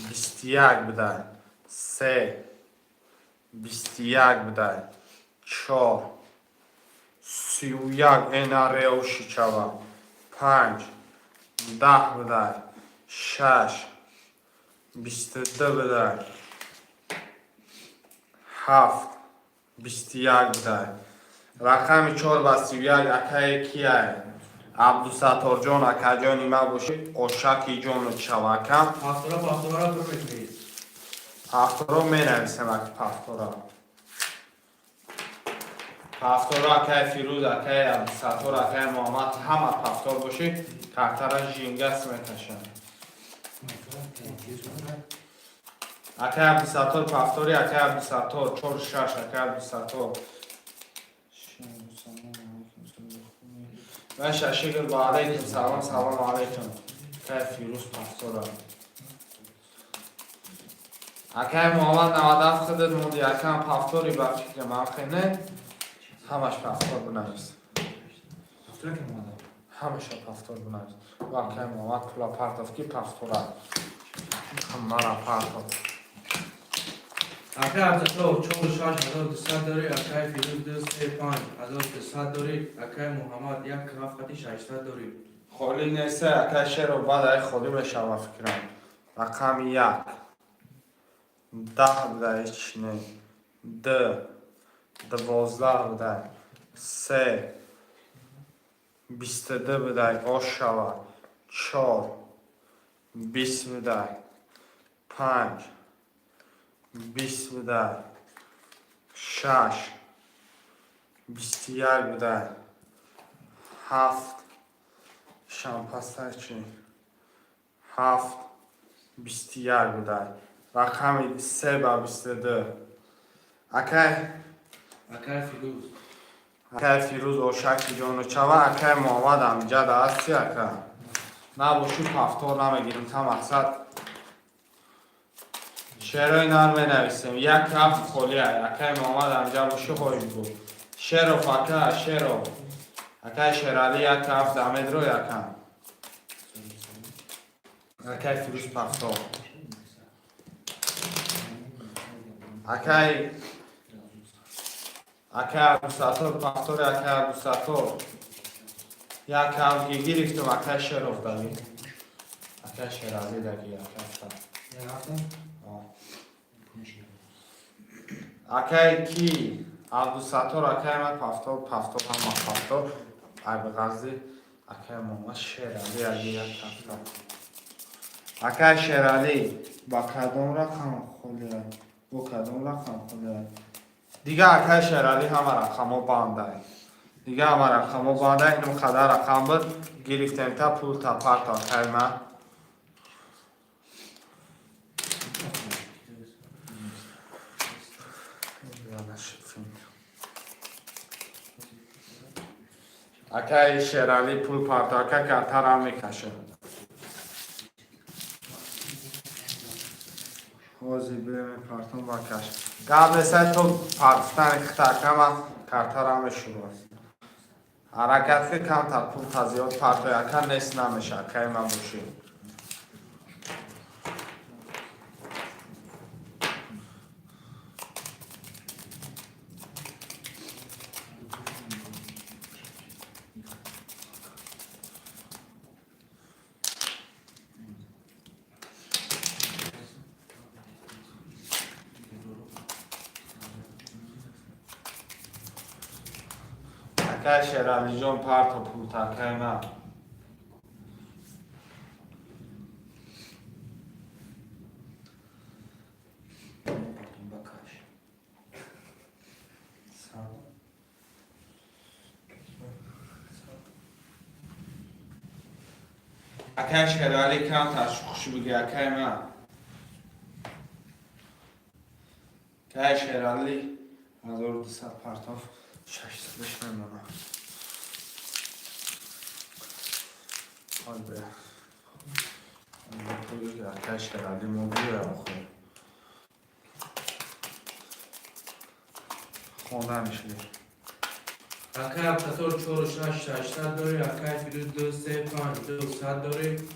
21 بدای 3 21 بدای 4 31 اینا ریوشی چوا 5 10 بدای 6 22 بدای 7 21 بدای رقم 4 و 31 اکای کیه؟ عبدالستار جان اکا جانی ما باشید آشکی جان چواکم پافتورا رو بکنید پافتورا می نویسم اک پافتورا اکای فیروز اکای عبدالستار اکای محمد همه پافتور باشید کارتر جینگس میکشن. اکای عبدالستار پافتوری اکای عبدالستار 4 6 اکای عبدالستار من شاشیگل با علیکم سلام علیکم اکای فیروز پافتورا اکای محمد 97 خودت موندی اکای پافتوری با فکر من خینه همش پافتور بنویس همش پافتور بنویس و اکای محمد پلا پارتوفکی پافتورا همه پارتوف اکای عبدالستار 4 6 1200 دوری اکای فیروز 235 1200 دوری اکای محمد یک هفته 600 دوری خالی نیسته اکای شیر و بعد ای خالی بشم فکرم. رقم 1 10 بدای چینه 2 12 بدای 3 22 بدای آش شود 4 20 بدای 5 20 بدای 6 21 بدای 7 شامپاستر چی 7 21 بدای رقم 3 با 22 اکای فیروز اکای فیروز آشکی جانو چوا اکای محمد امجد هستی اکای نباشی پافتور نمیگیریم تا مقصد شعرهای نرم نویسیم یک هفت خالیه اکای محمد امجد باشی خواهیم بود شعر و فکر شعر و اکای شعرالی یک هفت دمید رو یکم اکای فیروز پافتور اکای عبدالستار پافتور اکای عبدالستار یک هفت گرفتم اکای شعر افتادی اکای شعرالی دکی یک هفته اکای کی عبدالستار اکای من پافتور هم پافتور ای بغزی اکای محمد شعرالی اگه یک هفته اکای شعرالی با کدام رقم خولیه با کدام رقم خولیه دیگه اکای شعرالی همه رقم ها بانده دیگه همه رقم ها بانده اینو قدر رقم بود گرفتیم تا پول تا پار تا اکای من اکای شرالی پول پارتاکا کارتر هم میکشه خوزی بریم کارتون با کش قبل سه تو پارتستان اختاکم هم کارتر هم شروع حرکت که کم تا پول تزیاد پارتاکا نیست نمیشه اکای من بوشیم اکای شرالی جون پارتا پول تاکای من اکای شرالی کم تا خوشی بگی اکای من اکای شرالی 1200 پارتاف 600 نمیدونم حال به پولی که اکای شرالی موبیل رو خود خوندنش لیر اکای ابتسار 4 و 6 800 داری اکای فیروز 2 3 5 200 داری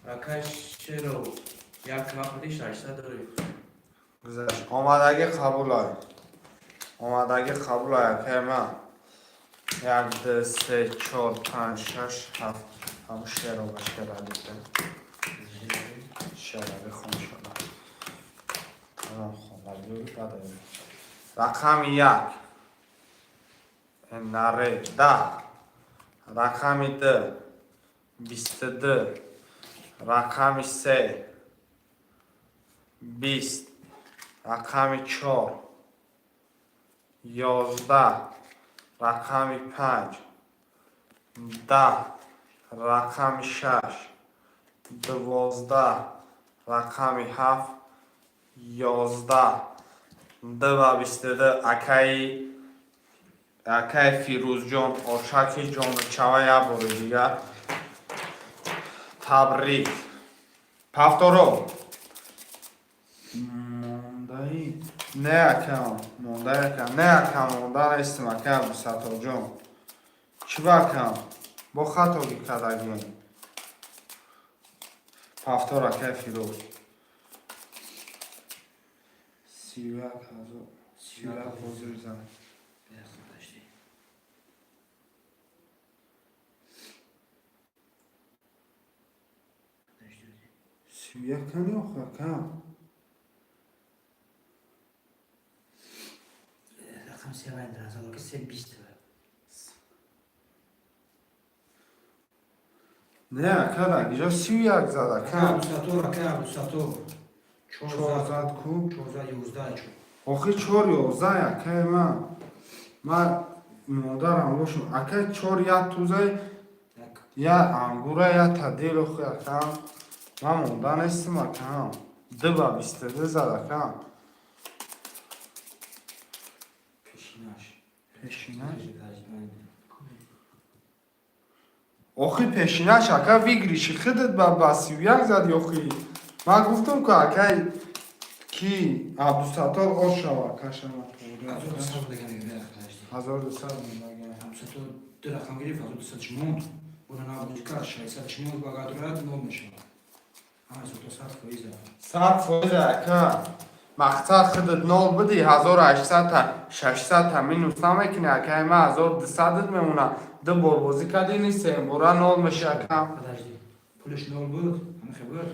اکای شرو یک وقتی 600 داری گذشت آمدگی قبول های آمدگی قبول های اکای من 1 2 3 4 5 6 7 همون شعر رو باش کردی شعر خون شده رقم 1 نره 10 رقم 2 22 رقم 3 20 رقم 4 11 رقم 5 10 رقم 6 12 رقم 7 11 2 و 22 اکای فیروز جان آشکی جان چاوه یا برو دیگر تبریک پفتورو موندهی نه اکم مونده اکم نه اکم مونده نیستم اکم سطح جان چی بکم با خطا بی کدگیم پفتور اکای فیروز 31 هزار 31 بزرگ زن 31 کنی آخه کم رقم 3 باید درازه که 3 20 نه کدک اینجا 31 زده کم Abussator, 4 زد کو 11 آخه 4 11 اکای من مادرم روشم اکای 4 یک توزه یا انگوره یا تدیل اخوی اکم من مونده نیستم اکم 2 با 22 زد اکم پیشینش آخی پیشینش اکا ویگریشی خودت با 31 زد یاخی من گفتم که اکای کی عبدالستار آش شوه کشم 1200 میگه Abussator 2 رقم گرفت 1200 شموند بودن نبود که 600 شموند با قدرت نو میشه همه 100 فایز 100 اکا مقصد خودت نال بدی 1800 تا 600 تا مینوس نمیکنی اکای من 1200 میمونه 2 بار بازی کردی نیست بورا نال میشه اکا پولش نول بود همه خبر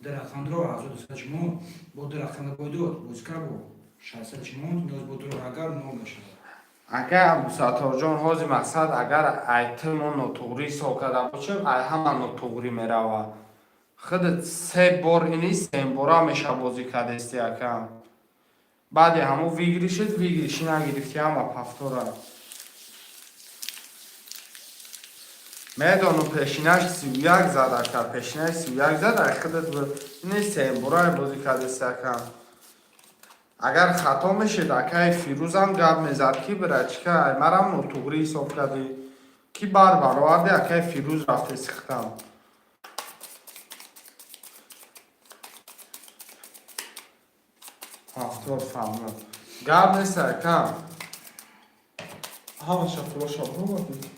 در رقم درو 1200 شموند بود در رقم بودود بازیکر بود 600 شموند نیاز بود درو اگر نول میشه اگر عبدالستار جان حاضی مقصد اگر ایتم و نوتوری سو کرده باشیم همه نوتوری میروه خودت 3 بار اینی 3 بارا میشه بازی کرده استی اکم بعدی همو ویگریشی نگرفتی همه پفتوره میدانو پیشینش 31 زده که پیشینش 31 زده خودت اینی 3 بارا بازی کرده استی اکم اگر خطا میشه اکای فیروز هم گب میزد که برای چکه مرم نوتوری حساب کردی کی برآورده اکه فیروز رفته سختم هفتاد فهمم گرد نیست کم همه شفت باشه برو بودی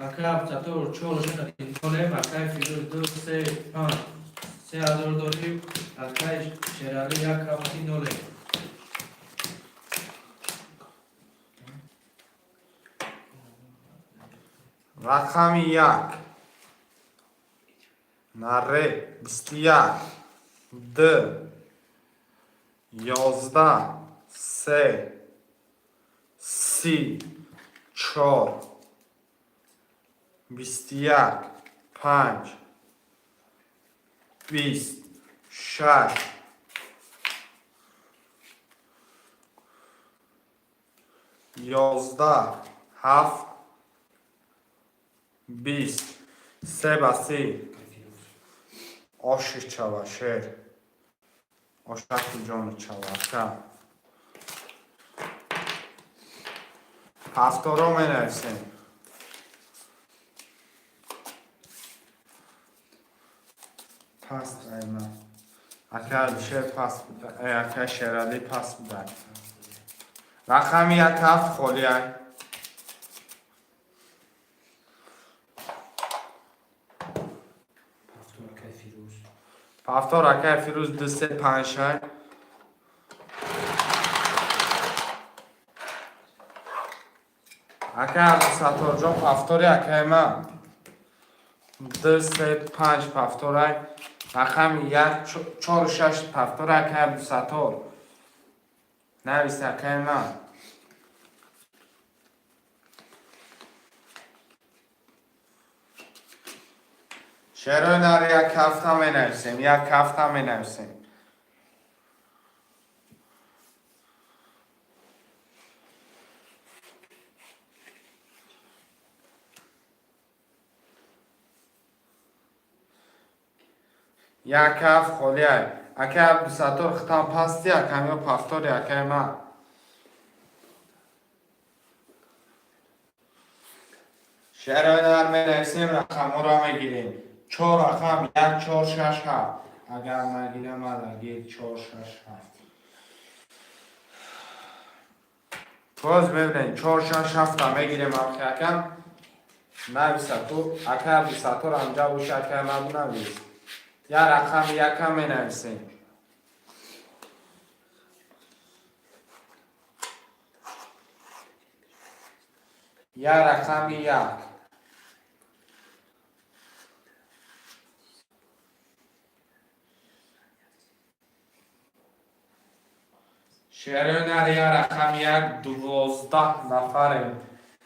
اکرم چطور چهار شده کنیم اکای فیروز 2 3 5 3000 داریم اکای شرالی یک کافتی نوله رقم 1 نره 21 2 11 3 30 4 21 5 20 6 11 7 20 3 بسی آشش چوا شیر آشک جان چوا کم هفتارا می نویسیم پس ایمه اکه شیر پس بوده اکه شیرالی پس بوده رقم 1 هفت خالی ای هفتار اکه فیروز 2 3 5 6 اکه ستار جان هفتاری اکه من 2 3 5 هفتاری رقم 1 4 6 هفتاری اکه ستار نویس اکه من شعرهای نره یک هفته می نویسیم یک هفته می نویسیم یک هفت خالی های اکه عبد ستار ختم پستی اکه یا پفتاری اکه ما شعرهای نره می نویسیم رقم را می گیریم 4 رقم 1 4 6 7 اگر نگیرم اگه 4 6 7 باز ببینید 4 6 7 می گیریم اکم نویسه تو اکه عبد ستار انجا باشه اکه نبو نویس یا رقم 1 هم می نویسیم یا رقم 1 شعر نری رقم 1 12 نفریم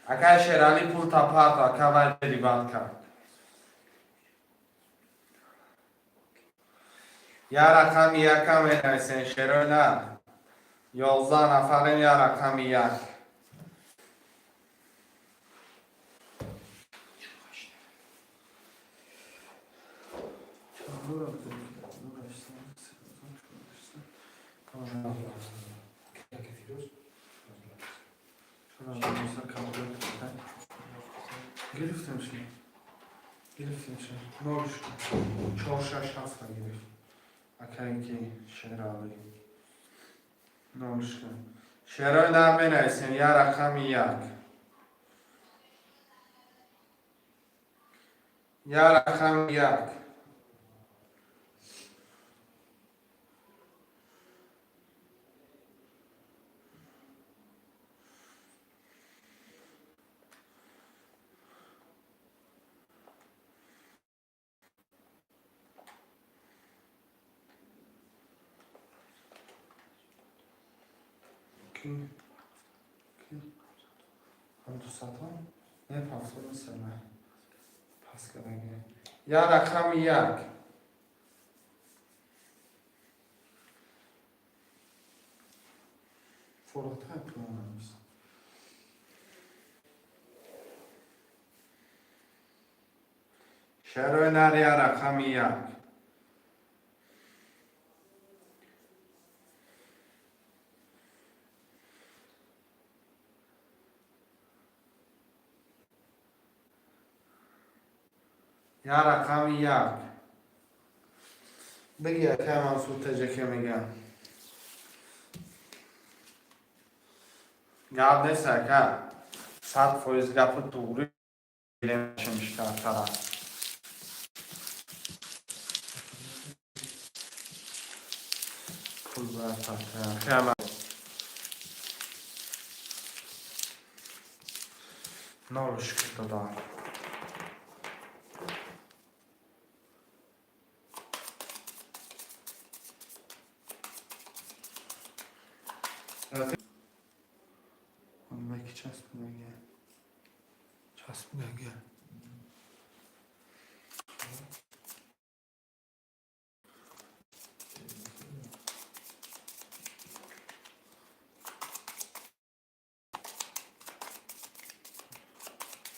اکه شعرالی پول تا پارت اکه باید ریبال کرد یا رقم 1 هم می نویسیم شعر نر 11 نفریم یا رقم 1 گرفتم شد نوش 4 6 7 گرفت اکه اینکه شعرالی نوش کن شعرهای نر می نویسیم یا رقم 1 یا رقم 1 هم دو سطح نه پفتون سمه پس کرده یا رقم 1 فراتر کنم شعرهای نر یا رقم 1 یا یا رقم یک بگی اکای منصور تجه که میگم گپ نیست اکا 100% گپ دوری نمیشه طرف پول باید پتر نالش کرده دار اون بکی چسب بگه چسب بگه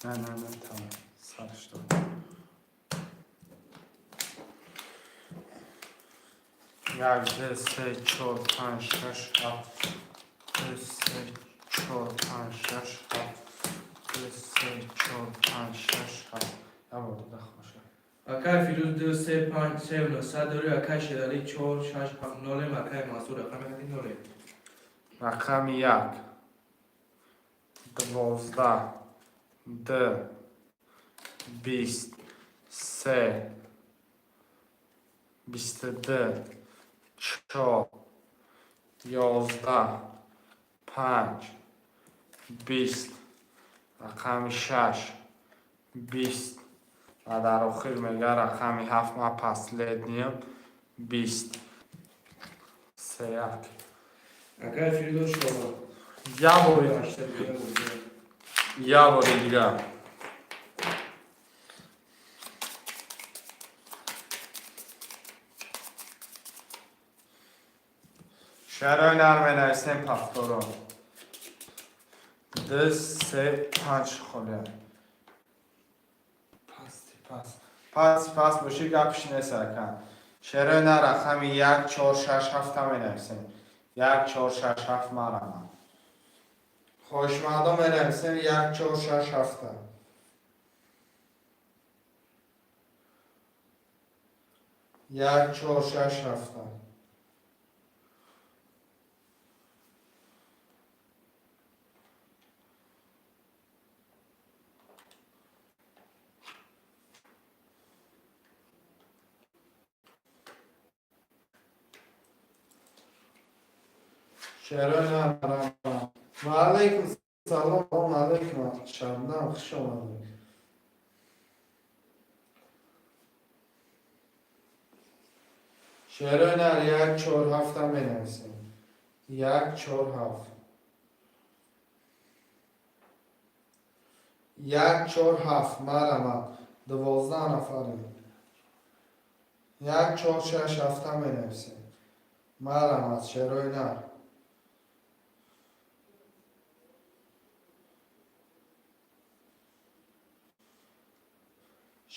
نه تمام سرش داد یک دو سه چهار پنج شش هفت دو سه چهار پنج شش هفت دو سه چهار پنج شش هفت نباید خوشه اکای فیروز 2 3 5 3 9 صد داری اکای شدالی 4 6 7 9 اکای منصور رقم کدی نوله رقم یک 12 2 20 3 22 4 11 5 20 رقم 6 20 و در آخر میگه رقم 7 ما پس لیدنیم 20 3 1 اکای فیروز شما یا بوری داشته بیا یا بوری دیگه شرای نرمه نویسیم پفتورو 2 3 5 خوله پس باشی گپش نیست کن شرای نه رقم 1 4 6 7 همه نویسیم 1 4 6 7 مرمه خوشمندم نویسیم 1 4 6 7 1 4 6 7 شرای نرمه علیکم سلام علیکم شبنم خوش آمدید شعرهای نر 1 4 7 هم بنویسیم 1 4 7 1 4 7 مرمت 12 نفریم 1 4 6 7 هم بنویسیم مرمت شعرهای نر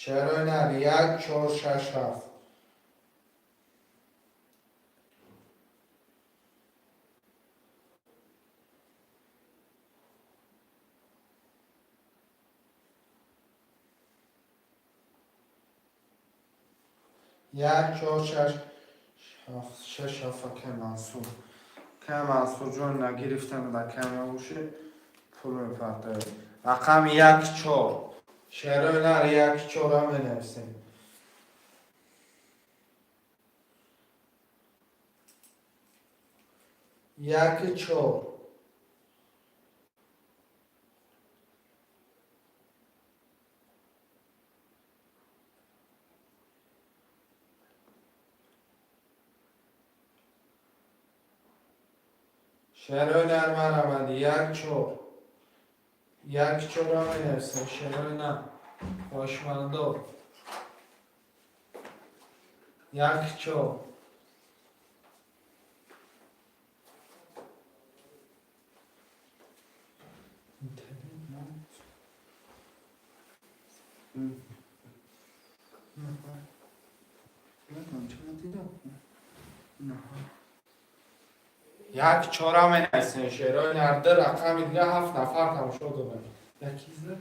شعرهای نر 1 4 6 7 1 4 6 7 که منصور جون نگرفتم در کمه بوشه پول میپرده رقم 1 4 شعرهای نر 1 4 هم بنویسیم 1 4 شعرهای نر مرمد 1 4 1 4 هم بنویسیم شعرهای نر خوشمندم 1 4 1 4 هم بنویسیم شعرهای نرده رقم دیگه 7 نفر تماشا دارن یکی زد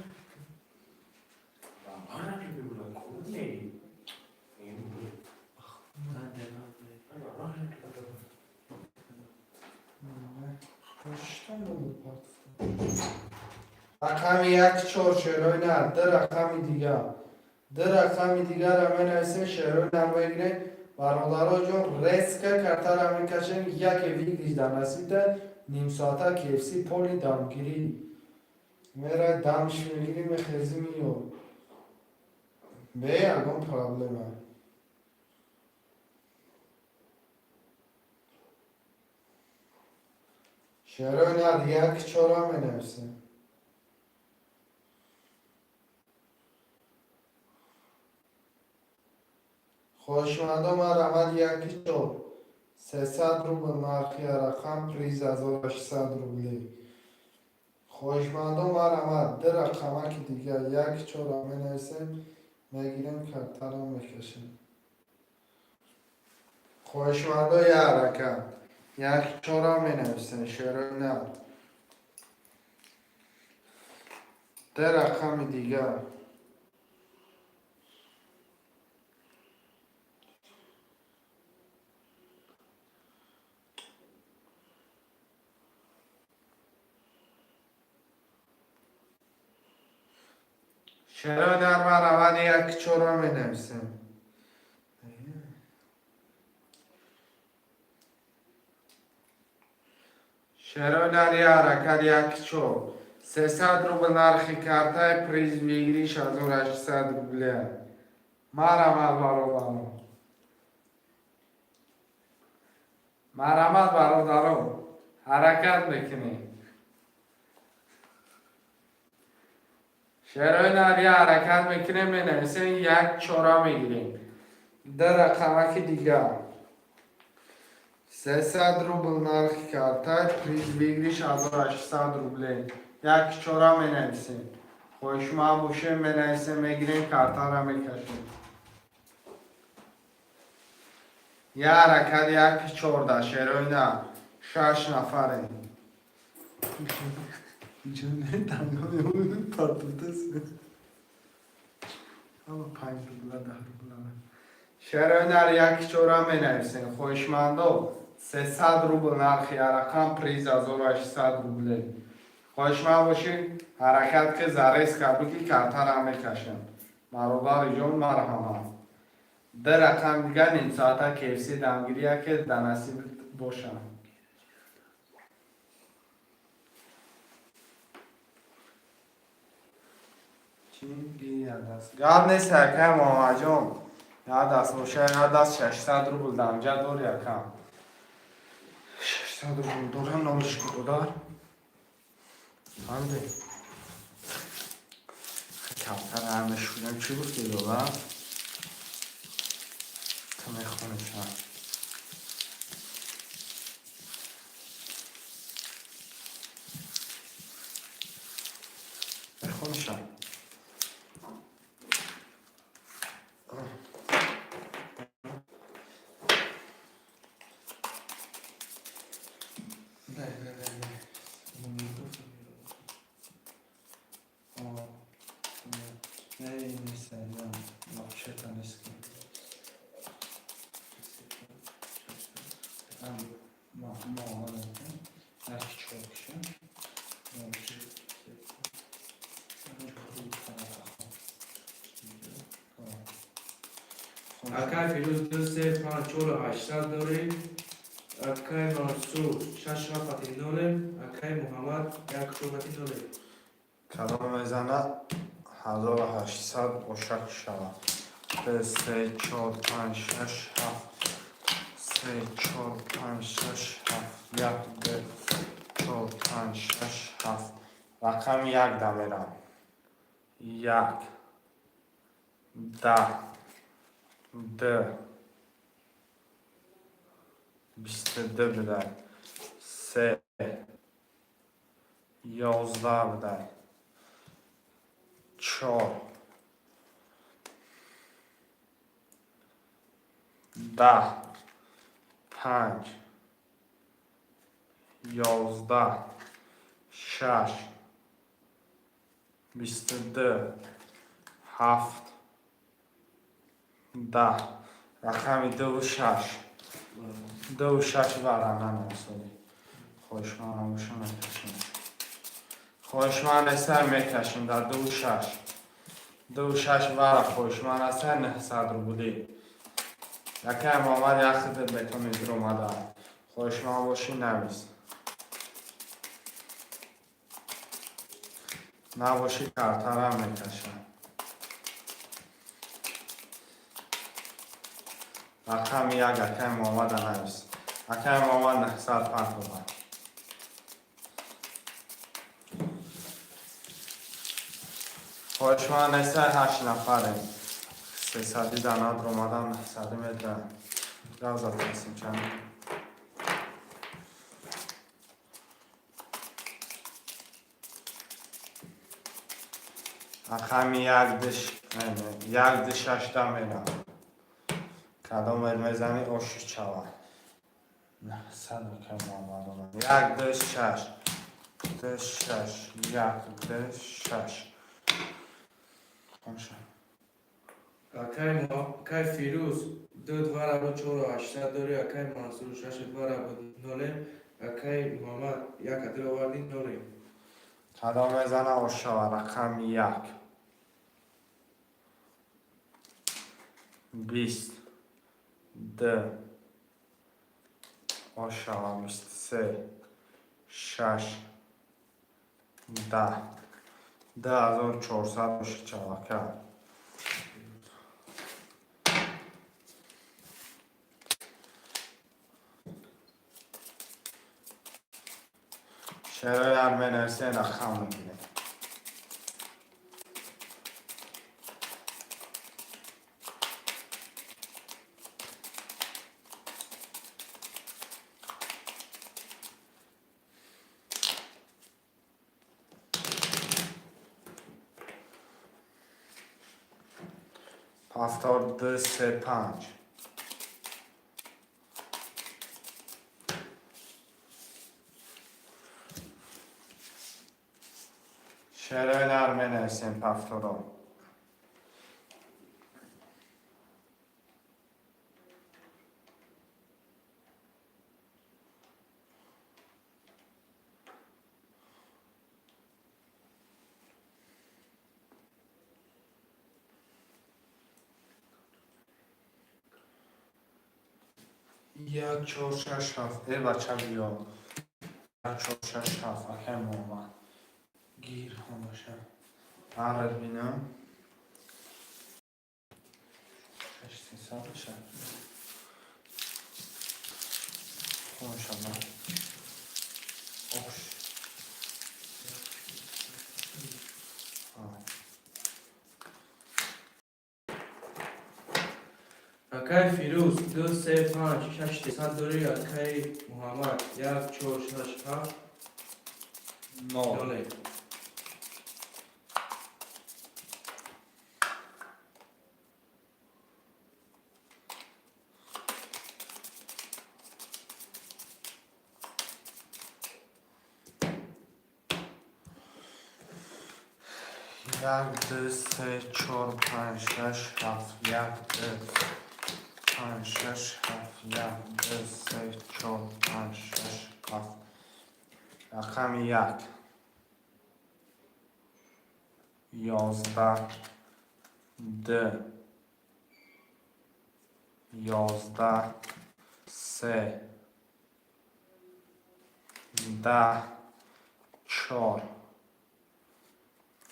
رقم 1 4 شعرهای نر. ده رقم دیگر. ده رقم دیگر را بنویسین شعرهای نر بگیرین. برادرها جون ریسک کرتا را میکشین. یک ویدیش در نصیب ده نیم ساعته کیفسی پولی دمگیری میره دمش میگیری میخیزی میو به یکم پرابلمه. شعرهای نر 1 4 را بنویسین. خوشمندم رمد 1 4 300 روبل نرخی رقم پریز 1800 روبلی. خوشمندم رمد ده رقمه که دیگه 1 4 را بنویسین میگیریم کرتا را میکشیم. خوشمندم یه حرکت 1 4 را بنویسین شعرهای نر. ده رقم دیگه شعرهای نر رمد 1 4 را بنویسین. شعرهای نر یه حرکت 1 4 300 روبل نرخی کرتا پریز بگیریش 1800 روبله. مرحمت برادران حرکت بکنی. شعرهای نر یه حرکت میکنیم بنویسین 1 4 را میگیریم. ده رقمه که دیگه 300 روبل نرخ کرتا پریز بگیریش 1800 روبله. 1 4 را بنویسین. خوشمند باشین بنویسین میگیرین کرتا را میکشین. یه حرکت 1 4 شعرهای نر 6 نفره. جونه تنگانه بود پرتوتس اما 5 روبله 10 روبله. شعرهای نر 1 4 را بنویسین. خوشمندم 300 روبل نرخی رقم پریز 1800 روبله. خوشمند باشین حرکت که زریس کبکی کرتا را میکشن. برادر جون مرحمت. ده رقم دیگر نیم ساعته کیفسی دمگیریه که در نصیب باشن. چی گیری دست یاد نیست یکم محمد جون یاد دست باشه. یاد دست 600 روبل دمجه دور یکم 600 روبل دور هم نامش کدار همده کمتر همه شودم. چی بود که دوباره تو میخونشم میخونشم اکای فیروز 2 3 5 4 800 داری. اکای منصور 6 رفتی داره. اکای محمد 1 روبتی داره. کلام میزنه 1800 باشد شود. 2 3 4 5 6 7 3 4 5 6 7 1 2 4 5 6 7 رقم 1 دمیرم 1 10 ده 22 بده 3 11 بده 4 10 5 11 6 22 7 10 رقم 2 و 6 2 و 6 برنامه اصلی. خوشمان باشم میکشیم. خوشمان اثر میکشیم در 2.6 2.6 وارا خوشمان اثر 900 رو بودی. یکم آمد یک خیلی بتونی در اومده خوشمان باشی نویس نباشی کارتر هم میکشم. رقم یک یکم آمد نویس یکم آمد 905 بود. خوشمان اثر 8 نفریم 300 دانه در اومدن 900 متر روزت هستیم چند رقم یک ده 6 میرم کدام میزنی اوشش چوا 900 کم آمد یک ده 6 ده 6 یک ده 6 اکای فیروز 2 دواره بود 4.8 داری اکای منصور 6 دواره بود 0 اکای محمد 1 در آوردین 0 کدام میزنه اوشا رقم 1 20 ده اوشا 23 6 10 10,400 اوشی چوا کرد. شعرهای ارمنرسی رقم میگیره. پافتار 2 3 5 شعرهای ارمنرسی پافتارا یک 4 6 7 ای بچه بیا 1 4 6 7 اکم اومد گیر هم باشه عرض بینم 600 بشه ماشاءالله اوش اکای فیروز 2 3 5 6 300 داری اکای محمد 1 4 6 7 0 1 2 3 4 5 6 7 1 2 5 6 7 1 2 3 4 5 6 7 رقم 1 11 2 11 3 10 4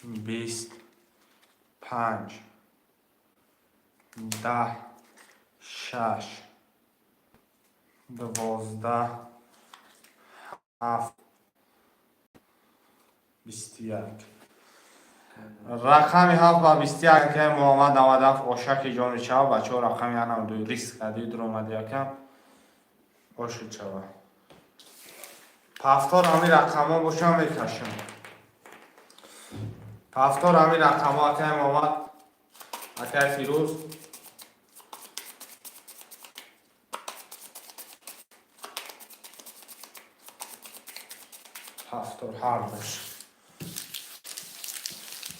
20 5 10 6 12 7 21 رقمی 7 و 21 که محمد آمده اوشک جان چاو بچه ها رقمی هم دوی ریسک کردی در اومده یکم اوشک چاو پافتار همی رقم ها باشم میکشم پافتار همی رقم ها که محمد اکر فیروز پافتار هر باشه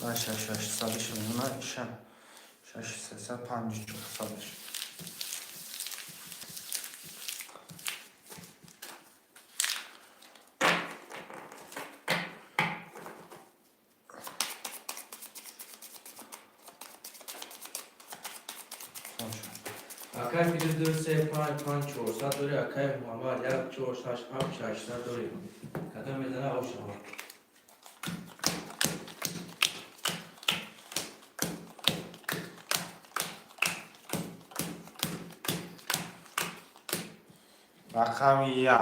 باشه 600 شونه میشه 654 اکای فیروز 2 3 5 5 400 داری. اکای محمد 1 4 6 7 800 داری. قدم میزنه او شما. رقم 1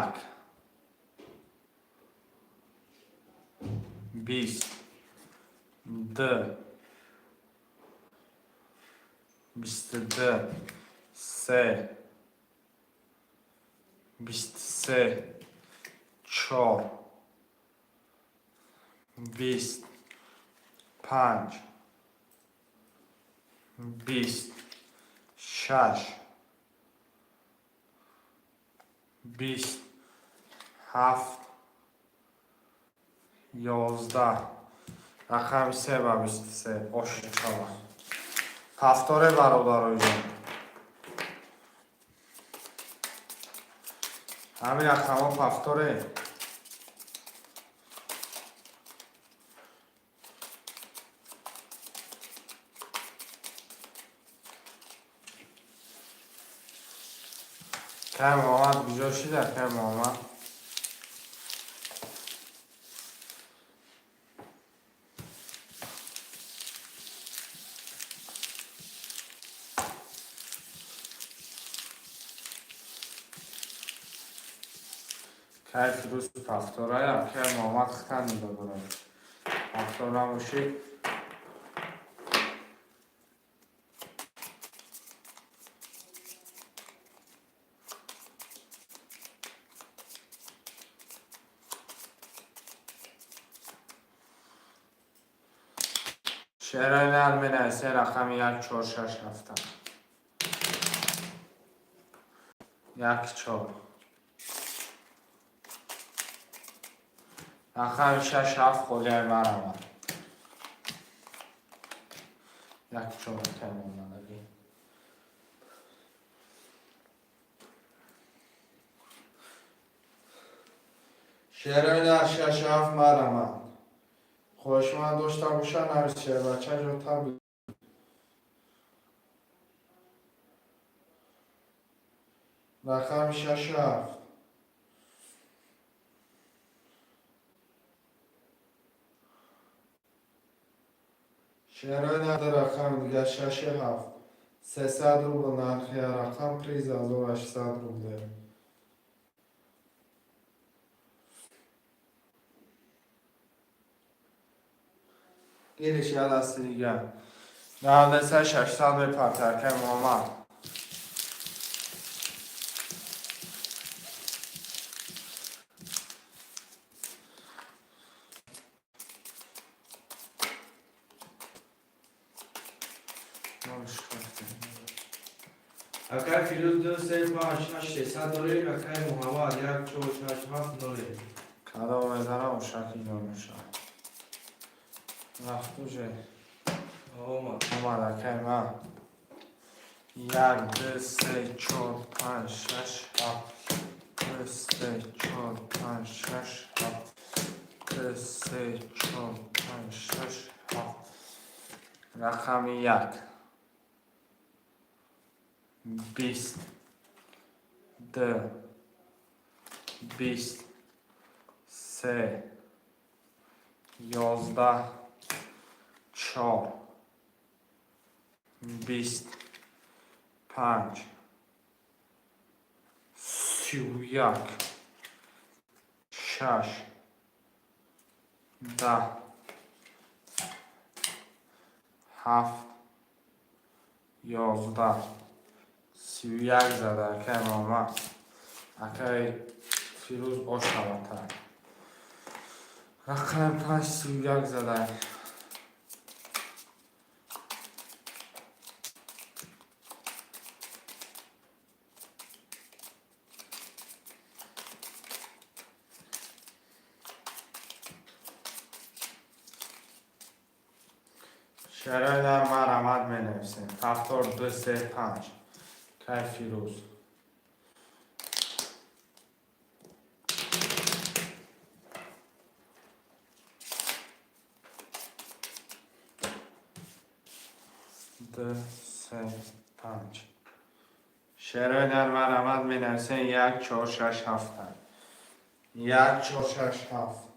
20 2 22 3 23 4 20 5 20 6 20 7 11 رقم 3 و 23 باشه چهار هفتاره برادرای جان همین رقم ها هفتاره که محمد بیجاشی در که محمد که فیروز پفتاره هم که محمد خطن میده برای پفتاره هم باشی شعرهای نرم نویسه رقم 1 4 6 7 1 4 رقم 6 7 خودی مرم 1 4 تمام نداری شعرهای نرم 6 7 مرم خوش من داشته باشن نویس شعر بچه جا تبلیغ رقم 6 7 شعرهای نداره رقم دیگه 6 7 300 روبل نرخی رقم پریز از 800 روبل گیرش یه دستی دیگه نهانده 600 به پرترکه محمد اکای فیروز 2 3 5 6 600 داری. اکای محمد 1 4 6 7 داری. کدا بزنم و شکل نمیشه وقت دوشه آمد. اومد اکای من 1 2 3 4 5 6 7 2 3 4 5 6 7 2 3 4 5 6 7 رقم 1 20 2 20 3 11 4 20 5 31 6 10 7 11 31 زده که محمد اکای فیروز آشتابتر رقم 5 31 زده شعرهای در مرمت می نویسیم 72 3 5 که فیروز دو سه پنج شعر در مرمت می نویسن 1 4 6 7 1 4 6 7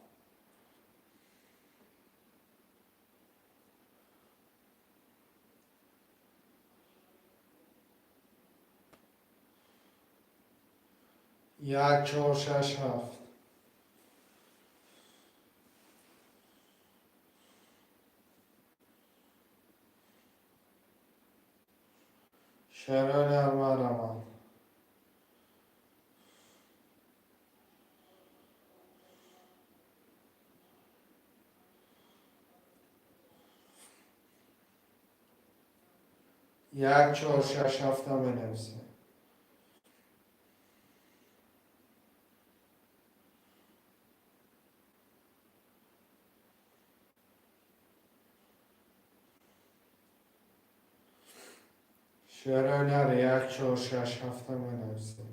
1 4 6 7 شعر در مرمت 1 4 6 7 می نویسن شعر در 1 4 6 7 می نویسن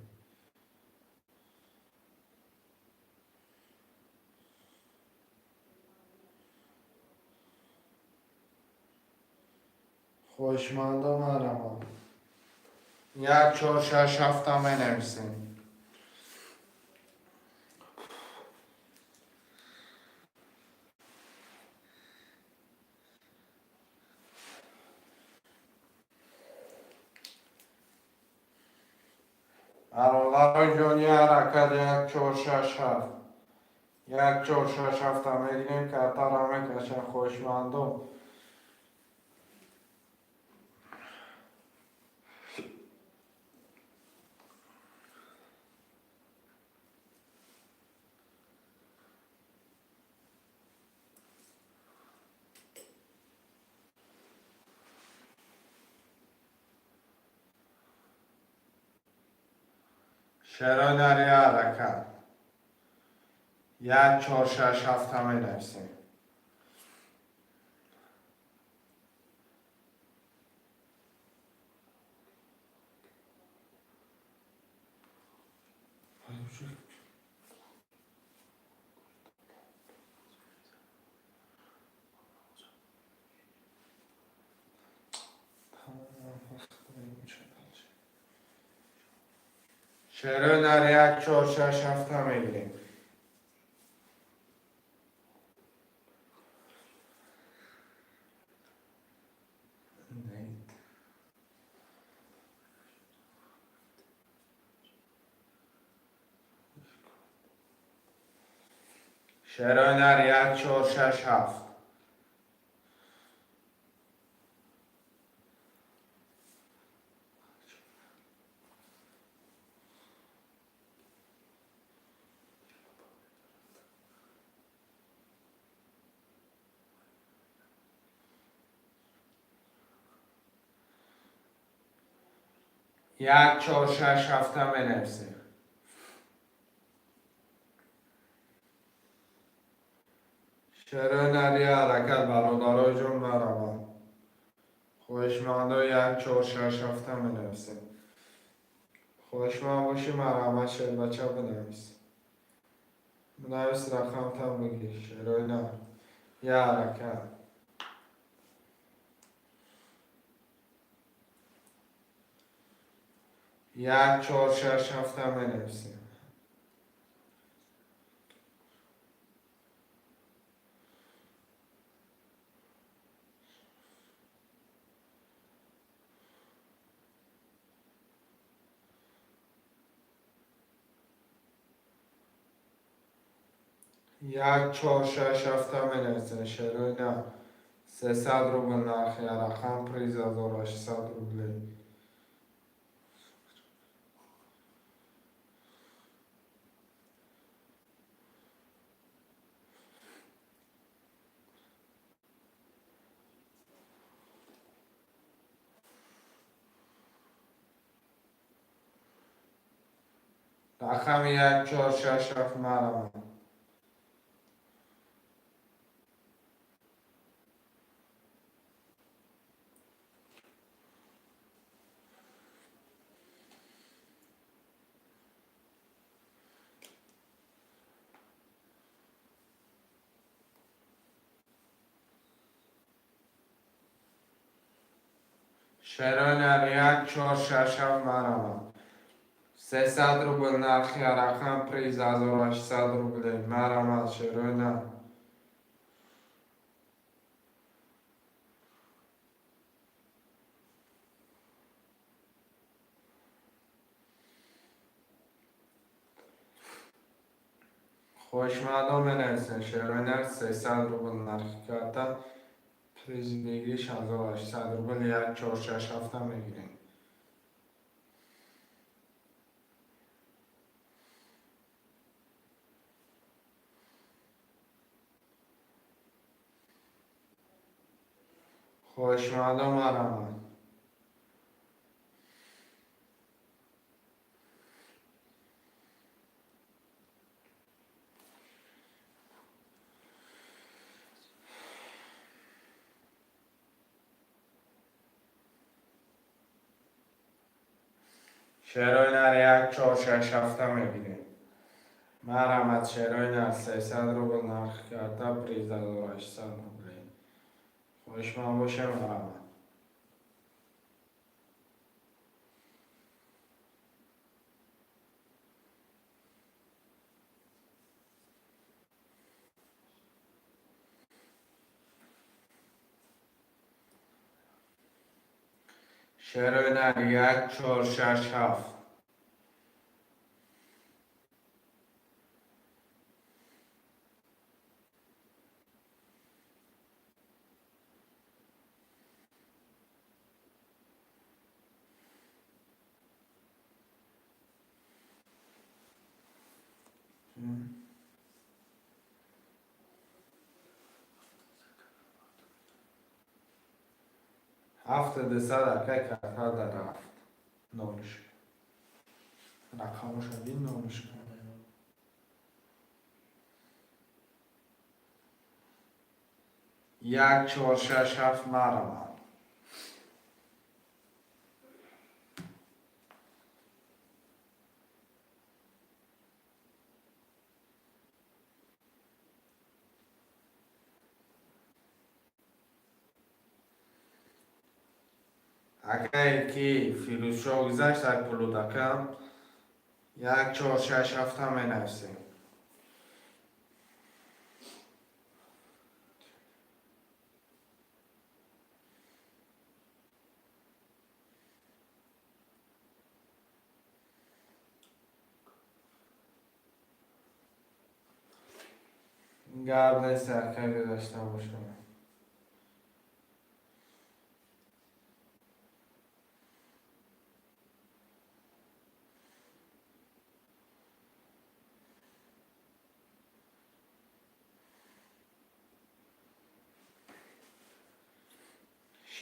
خوشمند و مرمت 1 4 6 7 می نویسن برادر جونی حرکت 1 4 6 7 1 4 6 7 میگیریم که همه کشن خوشمندم شعر در حرکت 1 4 6 7 می نویسیم شعر در 1 4 6 7 میگیریم شعر در 1 4 6 7 1 4 6 7 می نویسیم شعر در حرکت برادرای جون مرمت خوشمند و 1 4 6 7 می نویسیم خوشمند باشی مرمت شعر بچه بنویس بنویس رقم تا بگیر شعر نه یه حرکت 1 4 6 7 می نویسیم 1 4 6 7 می نویسیم شعر نه 300 روبل نرخ یه رقم پریز 1800 روبلی رقم 1 4 6 7 مرمت شعر نه 1 4 6 7 مرمت 300 روبل نرخ رقم پریز 1800 روبل مرمت شروع نه خوشمالو منرسن شروع نه 300 روبل نرخ کرده پریز میگیریش 1800 روبل 1467 میگیریم خوشمالو مرمت شروع نر 1467 میگیریم مرمت شروع نر 300 روبل نرخ کرده پریز 1800 روبل خوشمال باشه مرمت شروع نر 1467 700 اکه کرده در رفت نولش رقمش دین نولش یک 467 مرمت اگه کی فیروز شو گذشت در پلودکم 1467 می نفسیم گرد نیست اگه داشته باشم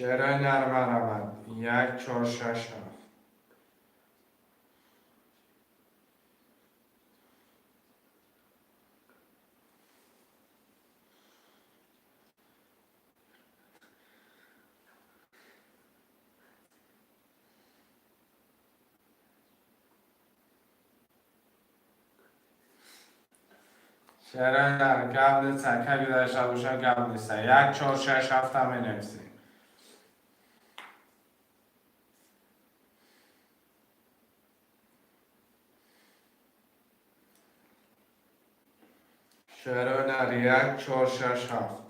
شعرهای نرم مرمت 1467 شعرهای نرم قبل سکه داشته باشم قبل نیست 1467 می نفسیم شعرهای نرم 1467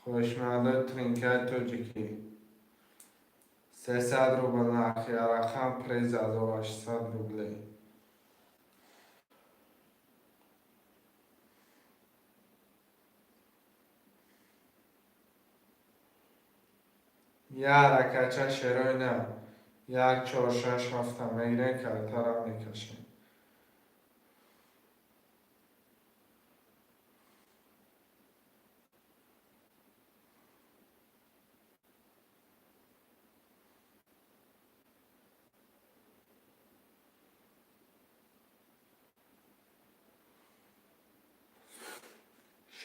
خوشمالو ترینکت توجیکی 300 روبل نرخی رقم پریز 1800 روبل یا رکچه شروع نه 1467 میگیرین که طرف میکشیم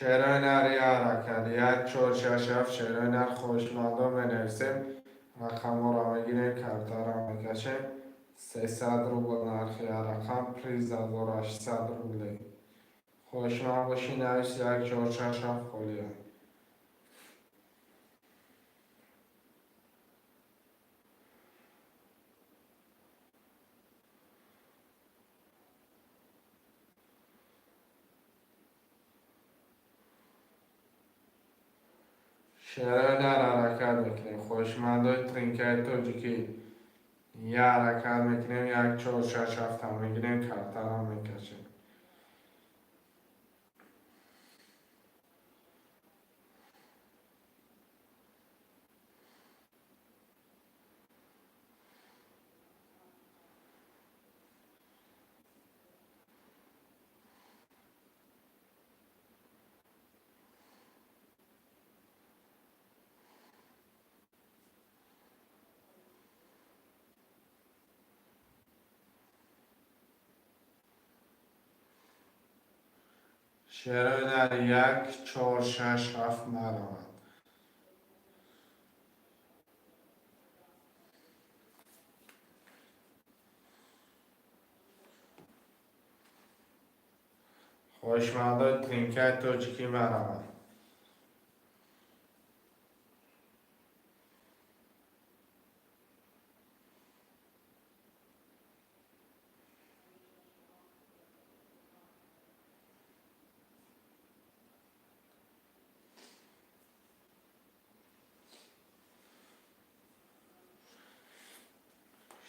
شعرهای نر یا رکد 1467 شعرهای نر خوشمالو منویسیم رقم را میگیریم که طرف میکشیم 300 روبل نرخی رقم پریز 1800 روبل خوشمال باشی نویس 1467 خولیه شعرهای در حرکت میکنیم. خوشمندای ترینکای توجیکی یه حرکت میکنیم، یک 4 6 7 هم میگیریم، کفتر هم میکشیم. شعرهای در 1 4 6 7 مرامد. خوشمندای ترینکای توجیکی مرامد.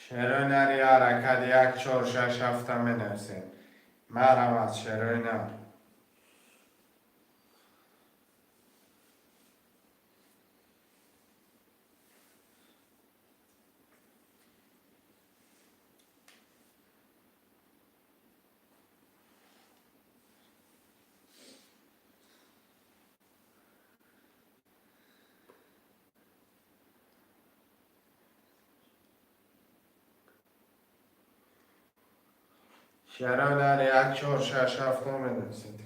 شعرهای نر یه حرکت 1 4 6 7 هم بنویسیم. مرامد شعرهای نر. شعرهای نر 1 4 6 7 هم بنویسیم.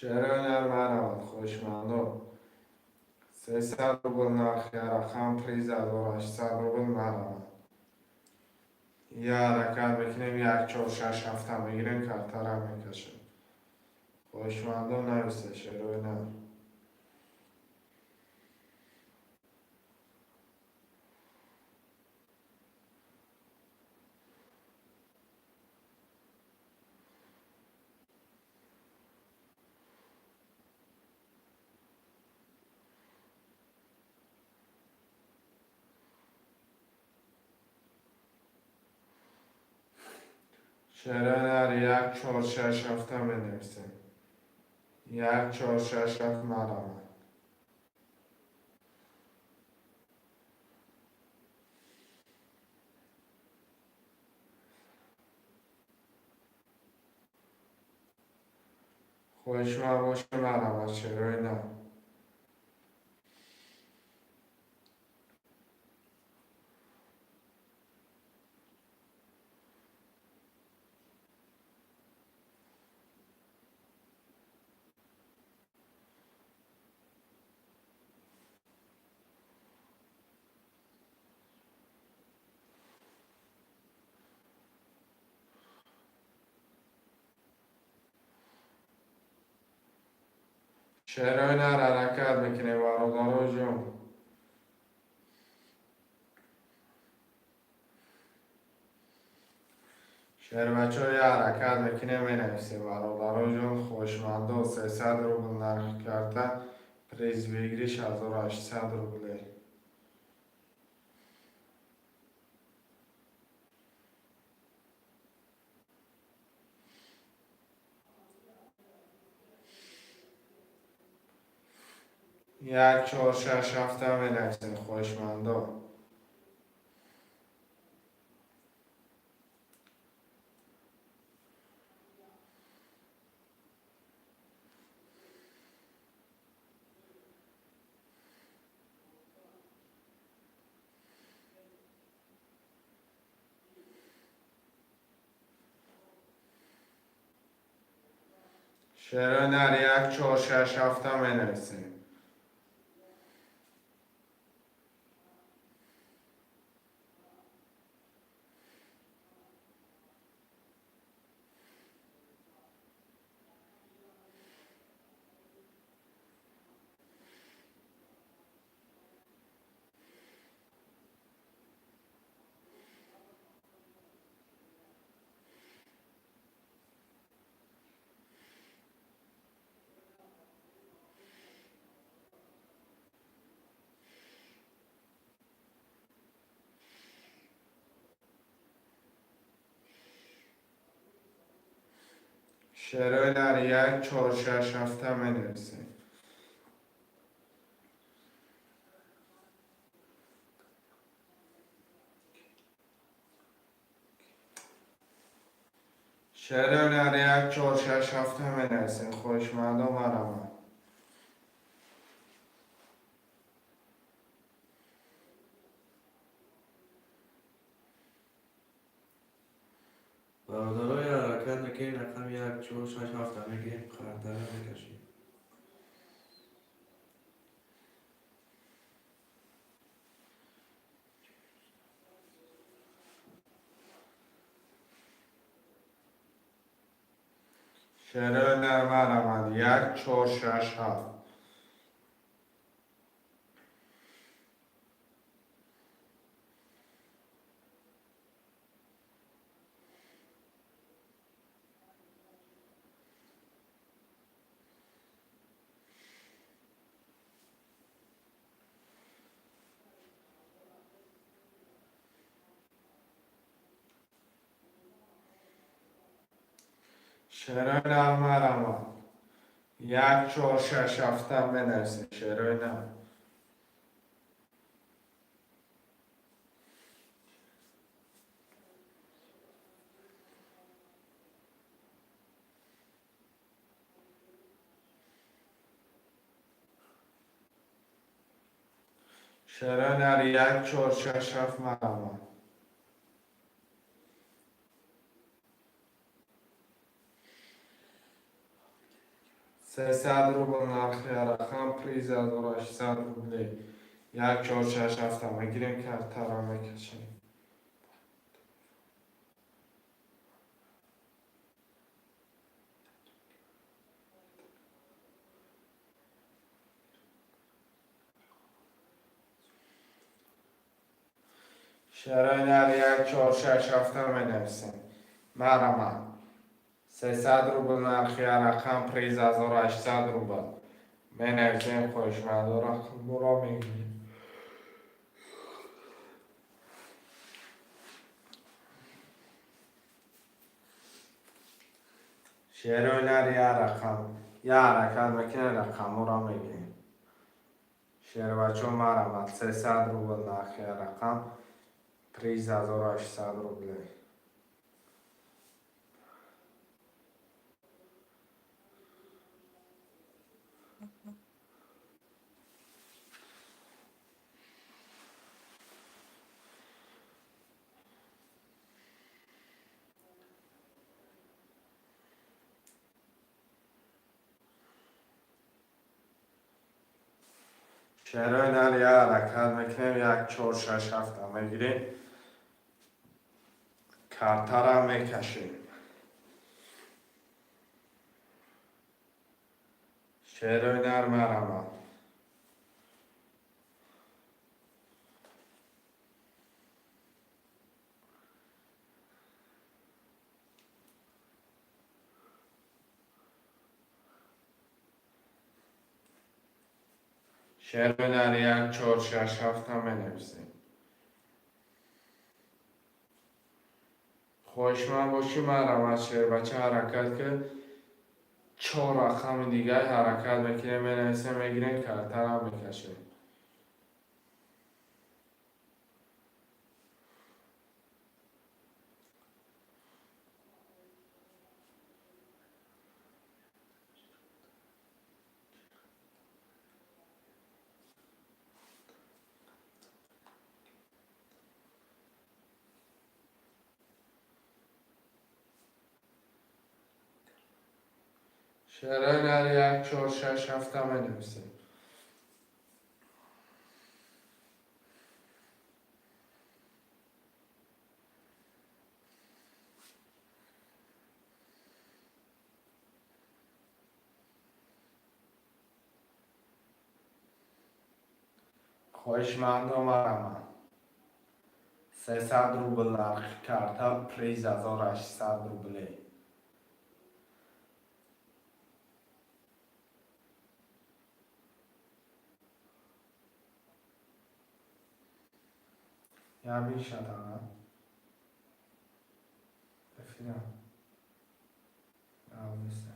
شعرهای نر مرامد. خوشمندو 300 روبل نرخ یه رقم پریز 1800 روبل مرامد. یه حرکت میکنیم، 1 4 6 7 هم میگیریم، کفتر هم میکشیم. خوشمندو نویسه شعرهای نر. شعرهای نر 1 4 6 7 هم بنویسیم. 1 4 6 7 مرامد. خوشمند باشه مرامد شعرهای نر. شعرهای نر حرکت میکنه برادرها جون. شعر بچه های حرکت میکنه مینویسه برادرها جون. خوشمندا 300 روبل نرخ کرده، پریز بگیریش 1800 روبله. یک 4 6 7 هم بنویسین خوشمندا. شعر نر 1 4 6 7 هم بنویسین. شروع یک چهار شش هفته می نویسیم. شروع یک چهار شش هفته می نویسیم. خوشمند و مرحمت. برادرای حرکت میکنیم رقم 1 4 6 7 میگیم خردره میکشیم. شروع مرحمت. یک چهار شش هفت. شروع مرحمت. یک چهار شش هفته می نویسیم. شروع شروع یک چهار شش هفت مرحمت. سیصد روبل نرخ رقم پریز 1800 روبلی. یک چهار شش هفته میگیریم که ترا میکشیم. شروع یک چهار شش هفته می نویسیم. مرحمت. 300 روبل نرخی رقم پریز 1800 روبل می نویسیم. خوشمند و رقم را میگیریم. شروع یه حرکت میکنه رقم را میگیریم. شروع چون مرحمت. 300 روبل نرخی رقم پریز 1800 روبل. شروع یه حرکت میکنیم. یک چهار شش هفته میگیریم. کارتا را میکشیم. شروع مرحمت. شروع یک چهار شش هفته می نویسیم. خوشمند باشی مرحمت. شیر بچه حرکت که 4 رقم دیگه حرکت میکنیم می نویسیم میگیریم کارتا را میکشیم. شروع یک چهار شش هفته می نویسیم. خوشمند و مرحمت. 300 روبل نرخ کارتا پریز 1800 روبلی. یا بیش ادانه بفیرم یا بیست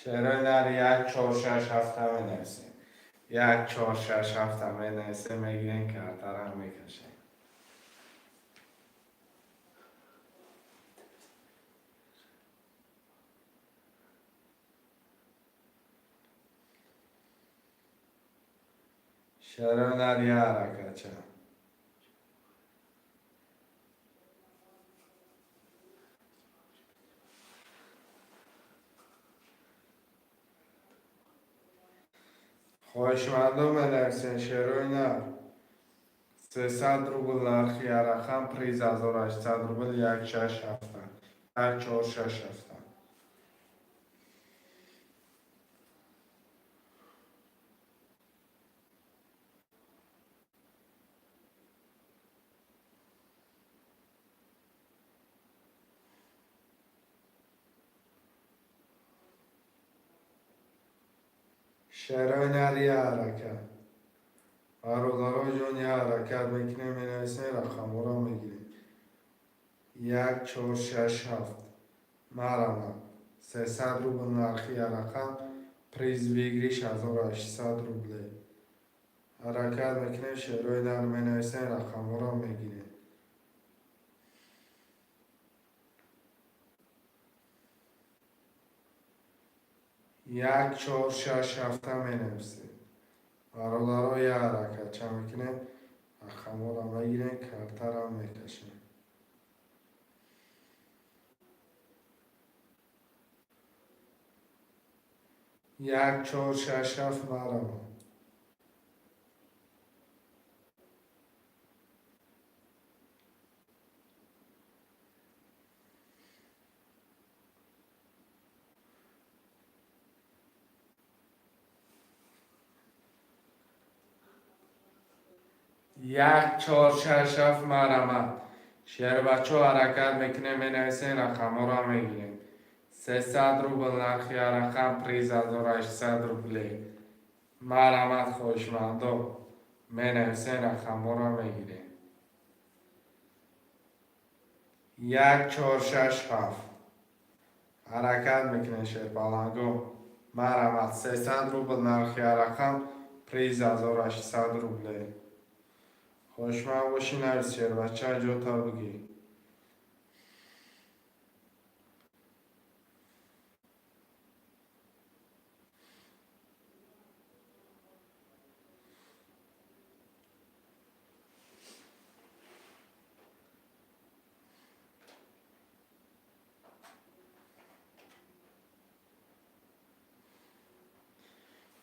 شعرهای یک چهار شش هفته می نویسیم. یک چهار شش هفته می نویسیم میگیریم که هم میکشیم. شعرهای یک حرکت چه؟ خواهشمندم بنویسین شعرهای نر 300 روبل نرخی رقم پریز 1800 روبل یک شش هفته یک چهار شش هفته شعرهای نر یک حرکت برادرای جان یک حرکت میکنیم می نویسیم رقم ها را میگیریم. یک چهار شش هفت مرمت 300 روبل نرخی رقم پریز بگیریش 1800 روبله حرکت میکنیم شعرهای نر می نویسیم رقم ها را میگیریم. یک چهار شش هفته می نویسیم برادرای یک حرکت چه میکنیم رقم ها را میگیریم کرتر هم میکشیم. یک چهار شش هفت مرمت یک چهار شش هفت مرمت شعر بچه ها حرکت میکنه می نویسین رقم ها را میگیریم. 300 روبل نرخی رقم پریز 1800 روبله مرمت خوشمندو می نویسین رقم ها را میگیریم. یک چهار شش هفت حرکت میکنه شعر پلنگو مرمت 300 روبل نرخی رقم پریز 1800 روبله خوشمند باشی نویس شعر بچه ها جو تا بگی.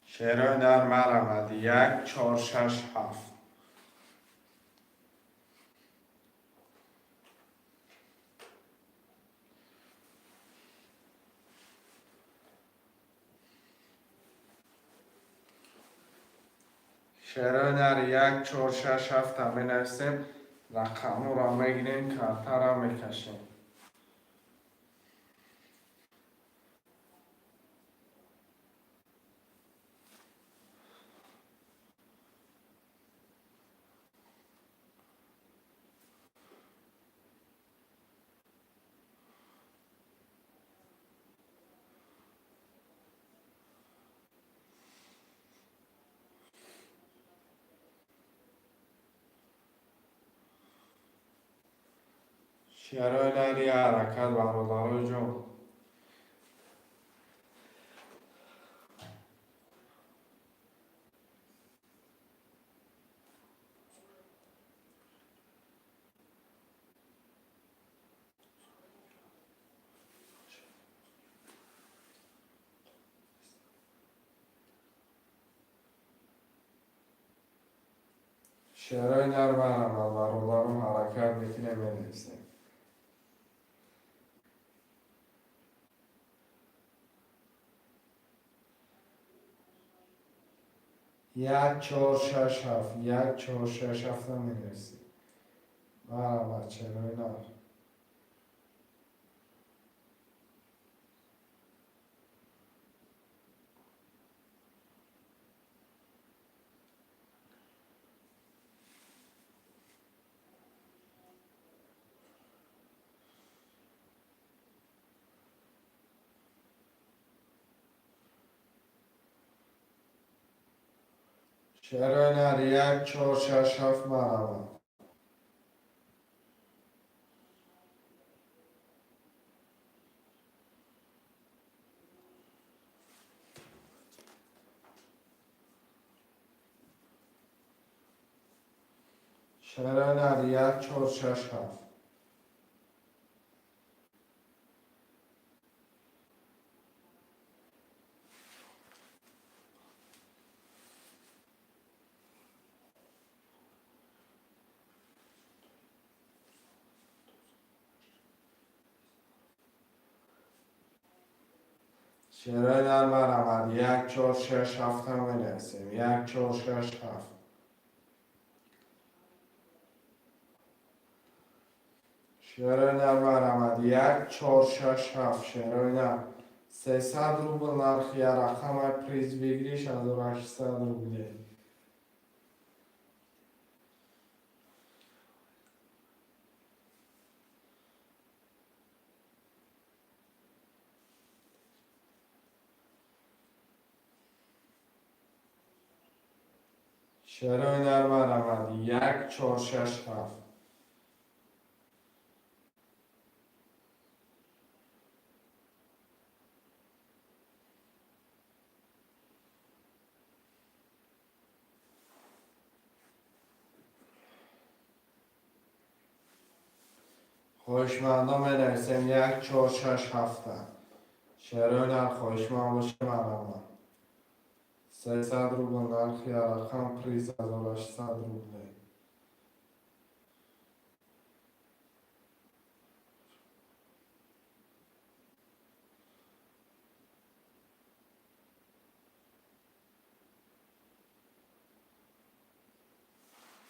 شعرهای نر مرمت یک چهار شش هفت شعرهای نر یک چهار شش هفت می نویسیم رقم را میگیریم کرتر را میکشیم. شعرهای نر یک حرکت برادرای جان شعرهای نر مرمت برادران حرکت میکنه می نویسیم. یک چهار شش هفت یک چهار شش هفت می نویسیم مرمت شعرهای نر شعر هنر 1 4 6 7 مرحبا. شعر هنر 1 4 6 7. شعر هنر مرحبا 1 4 6 7 هم بنویسیم. 1 4 6 7. شعر هنر مرحبا 1 4 6 7. شعر هنر 300 روبل نرخ یا رقم پریز بگیریش از 800 روبله. شعر هنر مرحبا 1 4 6 7. خواهشمندان بنویسیم 1 4 6 7. شعر هنر خواهشمند باشه مرحبا 300 روبل نرخ یا رقم پریز از 800 روبله.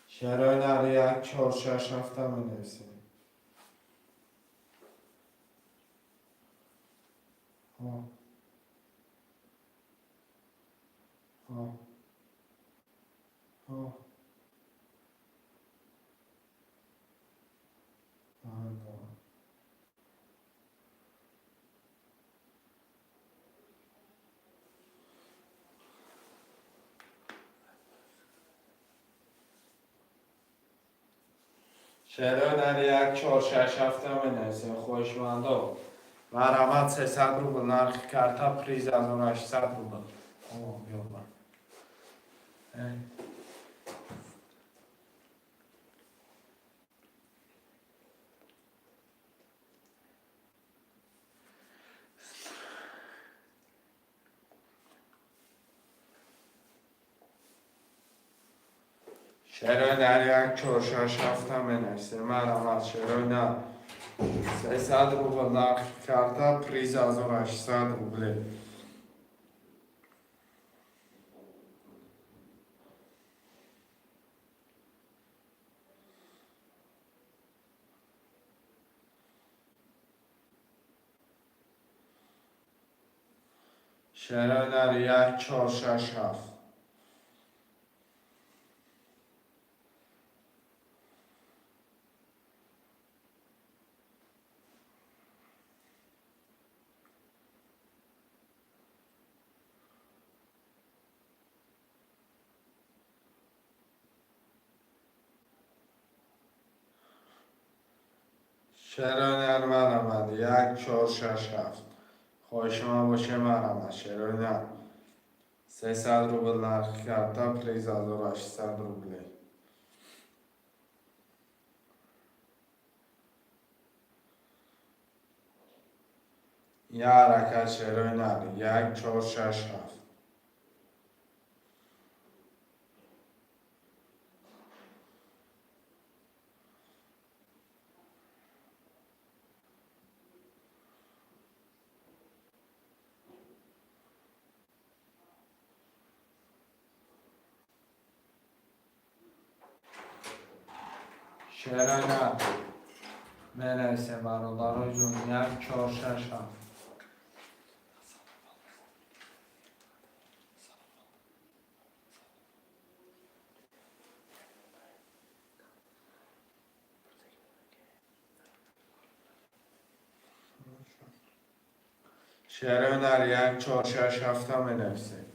شعر هنر 1 4 6 7 هم بنویسیم. ها ها ها شعر هنر 1 4 6 7 هم بنویسیم. خواهشمندان مرحمت 300 روبل نرخ کرتا پریز از 800 روبل. بیا با شعر هنر 1 4 6 7 هم بنویسیم. مرحمت شعر هنر 300 روبل نرخ کرتا پریز از 800 روبله. شعر هنر 1 4 6 7. شعر هنر مرحمت 1 4 6 7. خواهشمند باشه مرحمت شعر هنر 300 روبل نرخ کرتا پریز از 800 روبله. یه حرکت شعر هنر 1 4 6 7. شعر هنر بنویسیم برادران جون 1 4 6 7. شعر هنر 1 4 6 7 هم بنویسیم.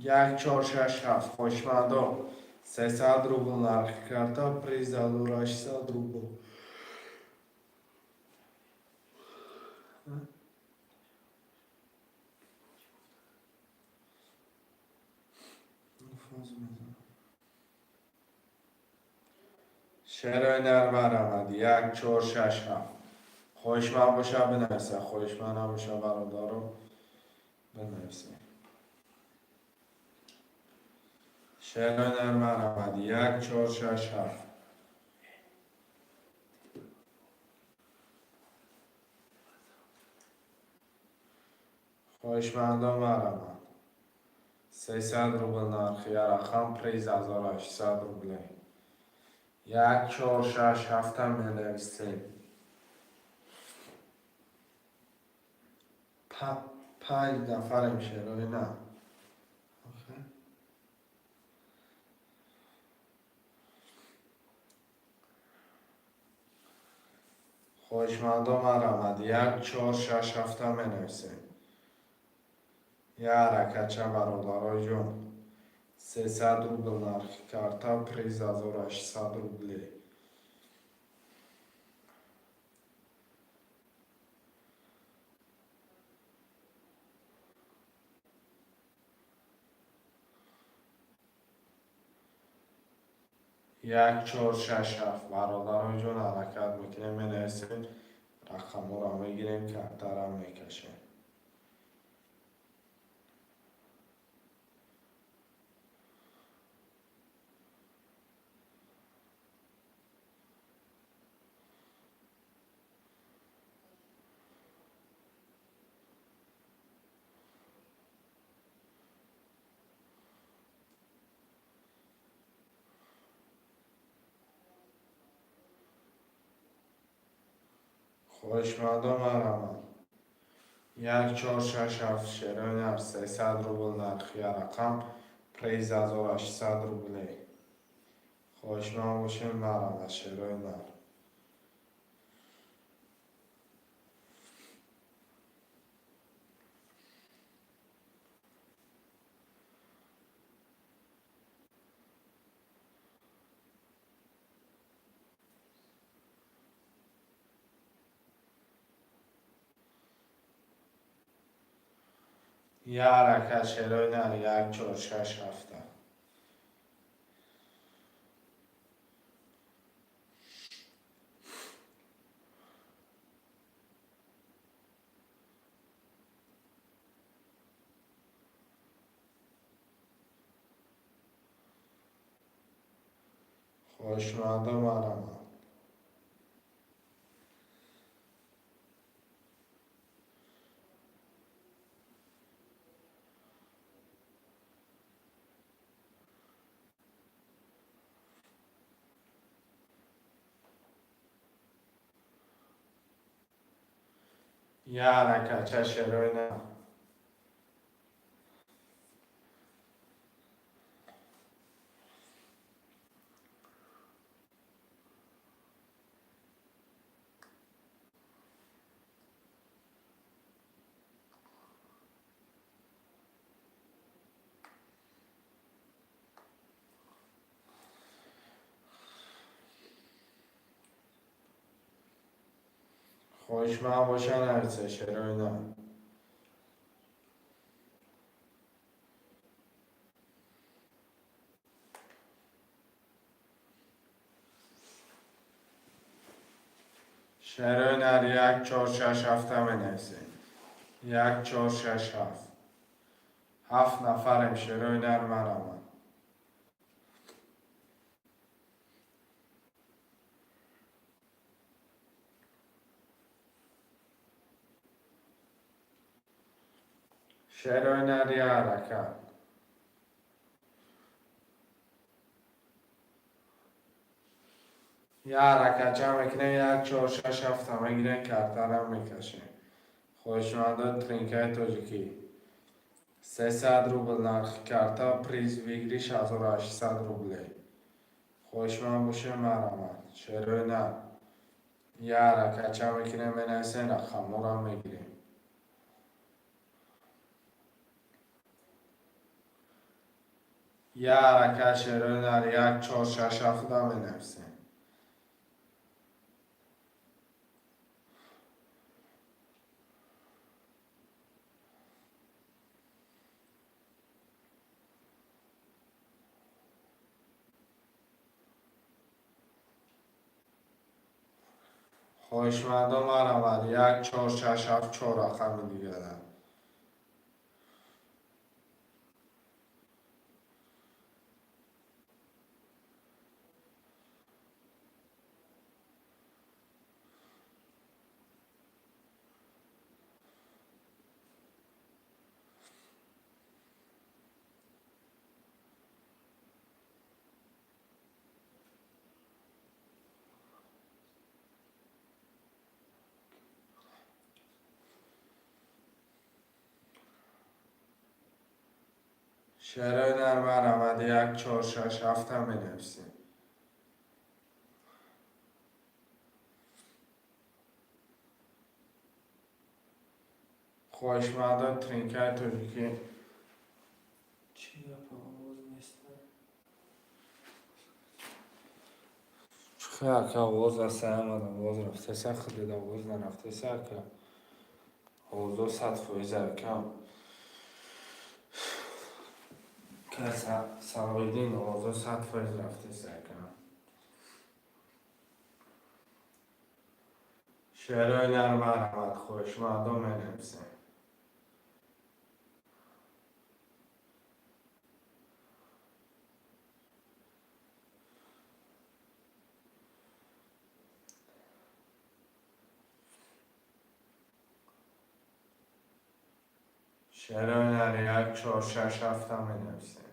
یک چهار شش هفت خوشمندم 300 روبل نرخ کرده پریز 1800 روبل شعر نرمر آمد یک چهار شش هفت خوشمند باشه بنویسه خوشمند نباشه برادرم بنویسه شعر نرمر آمد یک چهار شش هفت خوشمندم آمد 300 روبل نرخی رقم پریز 1800 روبل یک چهار شش هفت هم بنویسیم 5 نفر میشه روی نه خوشمندم آمد یک چهار شش هفت هم بنویسیم یه حرکت برادرای جون 300 روبل نرخ کرده پریز 1800 روبل یک چهار شش هفت برادرای جون حرکت میکنیم بنویسیم رقم رو میگیریم کفتر هم میکشیم خوشمندم آمد یک چهار شش هفت شیرین 300 روبل نرخی رقم پریز 1800 روبل خوشمند باشیم برام شیرین یه حرکت شیرین یک چهار شش هفته خوشمندم برام یه حرکت شیرین خوشمند باشن هرچه شیرین شیرین یک چهار شش هفته بنویسیم یک چهار شش هفت 7 نفریم شیرین مرمن شیرین یه حرکت یه حرکت چه میکنیم یک چهار شش هفت همه گیرن کرتر هم میکشیم خوشمنده ترینکای توجیکی 300 روبل نرخ کرده پریز ویگریش 1800 روبله خوشمند باشه مرمت شیرین یه حرکت چه میکنیم بنویسیم رقم رو هم میگیریم یه حرکت شعر در یک 4 6 هفته بنویسیم. خوشمندم مرمد یک 4 6 7 4 رقم دیگه دارم. شعر در مرمد یک 4 6 7 بنویسیم. خوشمندم ترینکای ترکی چی گپ آواز نیست؟ خیلی که آواز رسته آمدم آواز رفته سخت دید آواز نرفته سخت که آواز 100% کم که سلویدین آواز 100% رفته سخت کم. شعرهای در مرمد خوشمندم بنویسیم. شعرهای در یک 4 6 7 بنویسیم.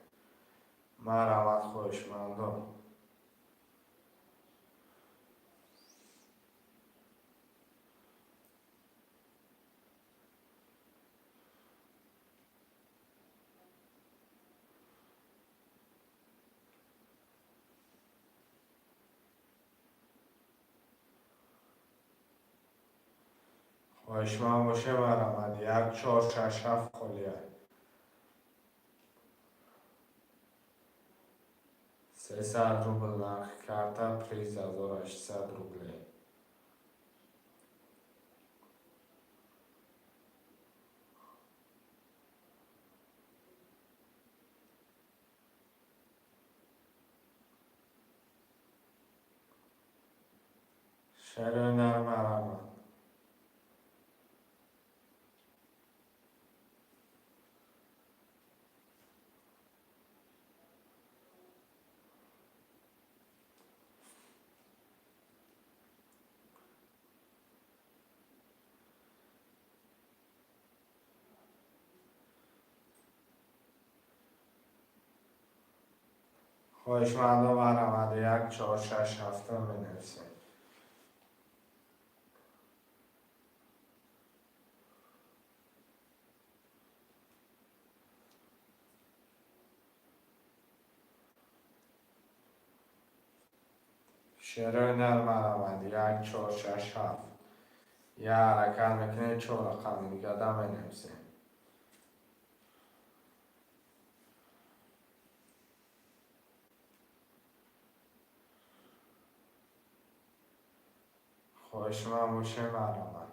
مرمد خوشمندم. خوشمند باشه مرمد یک 4 6 7 خلیه 300 روبل نرخ کرده 3800 روبله. شعر در مرمد خوشمندم مرمد یک 4 6 7 بنویسیم. شعر در مرمد یک 4 6 7 یه حرکت میکنه 4 رقم دیگه بنویسیم. خوشمند باشه مرمد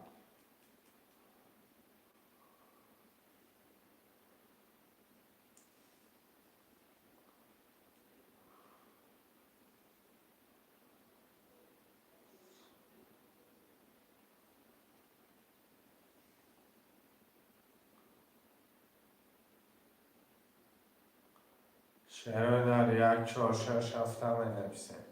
شعر در یک 4 6 7 بنویسیم.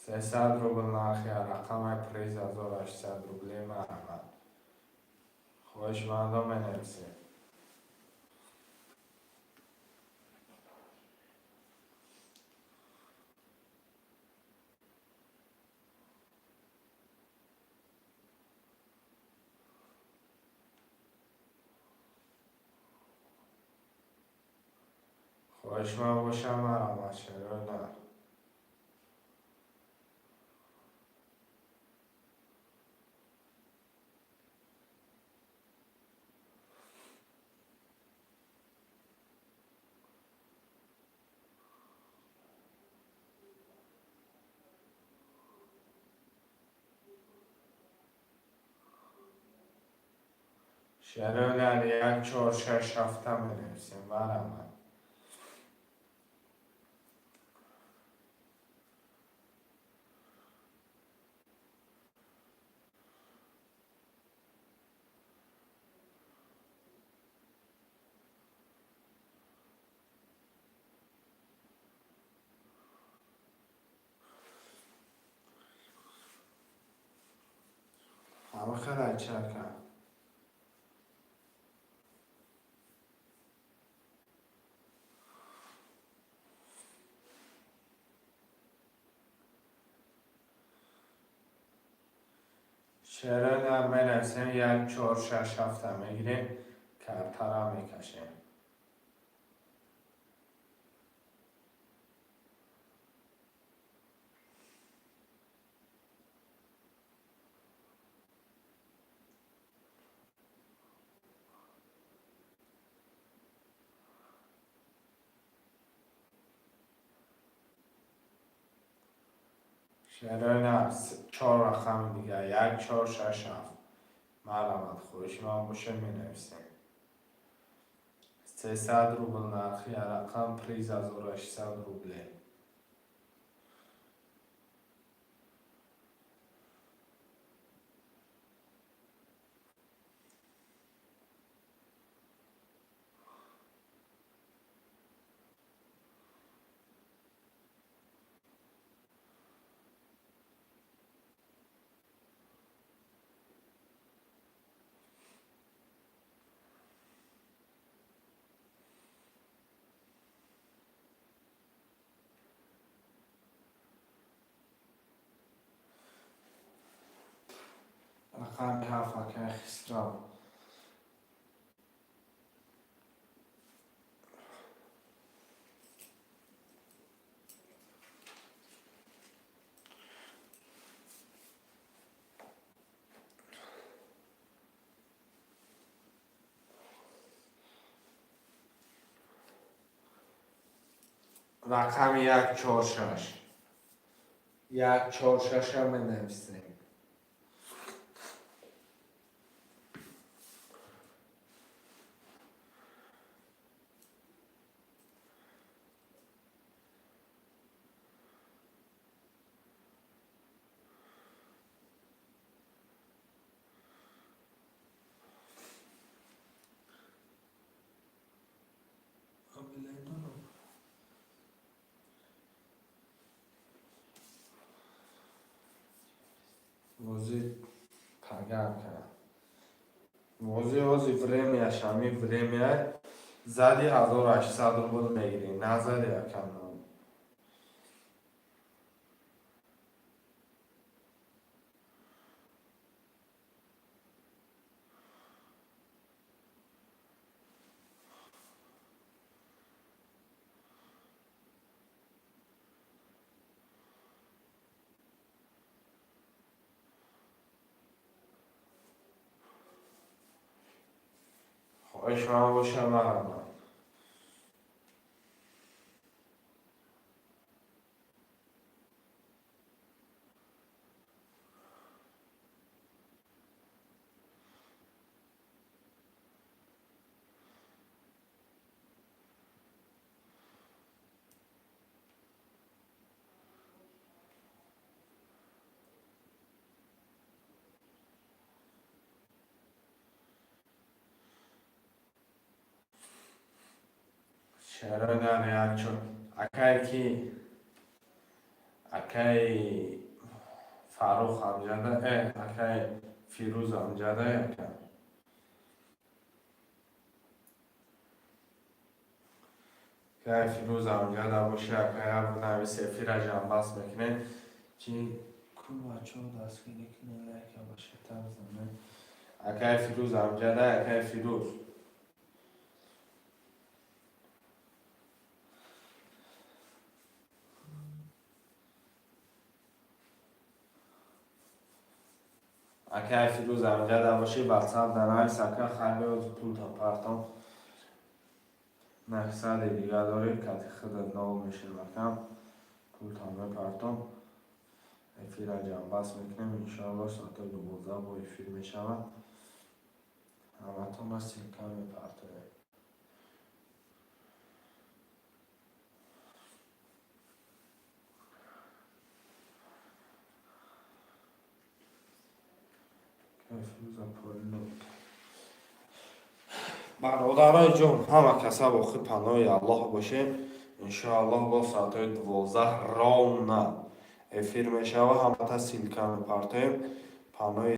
300 روبل نرخ رقم 3800 روبله مرمد خوشمندم بنویسیم. خوشمند باشم مرمد شعر در شرایط یک چهار شش هفته می نویسیم برام. همه خیلی چکم. شرایط می نویسیم یک چهار شش هفته می گیریم کرتر می کشیم. شرایط چهار رقم دیگه یک چهار شش هفت معلومات خوش من باشه می نویسیم. 300 روبل نرخی رقم پریز 1800 روبله. رقم هفت که خسرو. رقم یک چهار شش یک چهار شش هم می نویسیم. Vozi pagar کرد. Vozi vremya şami vremya زدی 1800 روبل میگیری نزدی یکم نام. خواهش من باشه مرم. چرا نه یک چون اکای کی اکای فاروق امجده اکای فیروز امجده یکم اکای فیروز امجده باشه اکای هم نوی سفیر جنباس میکنه چی کل بچه ها دستگیری کنه لیکه باشه ترزمه اکای فیروز امجده اکای فیروز اکای فیروز امجده باشه واتساپ دنهای سکه خیلی از پول تا پرتم نقصد دیگه داره که خود نو میشه مکم پول تا پرتم افیر جنباس میکنیم انشاءالله ساعت 12 با افیر میشود همتون را سیلکا میپرتویم. برادرای جان، همه کسا با خود پناه الله باشیم. انشاءالله با ساعت 12 رام نه افیر میشه و همه تا سیلکا میپرتویم. پناه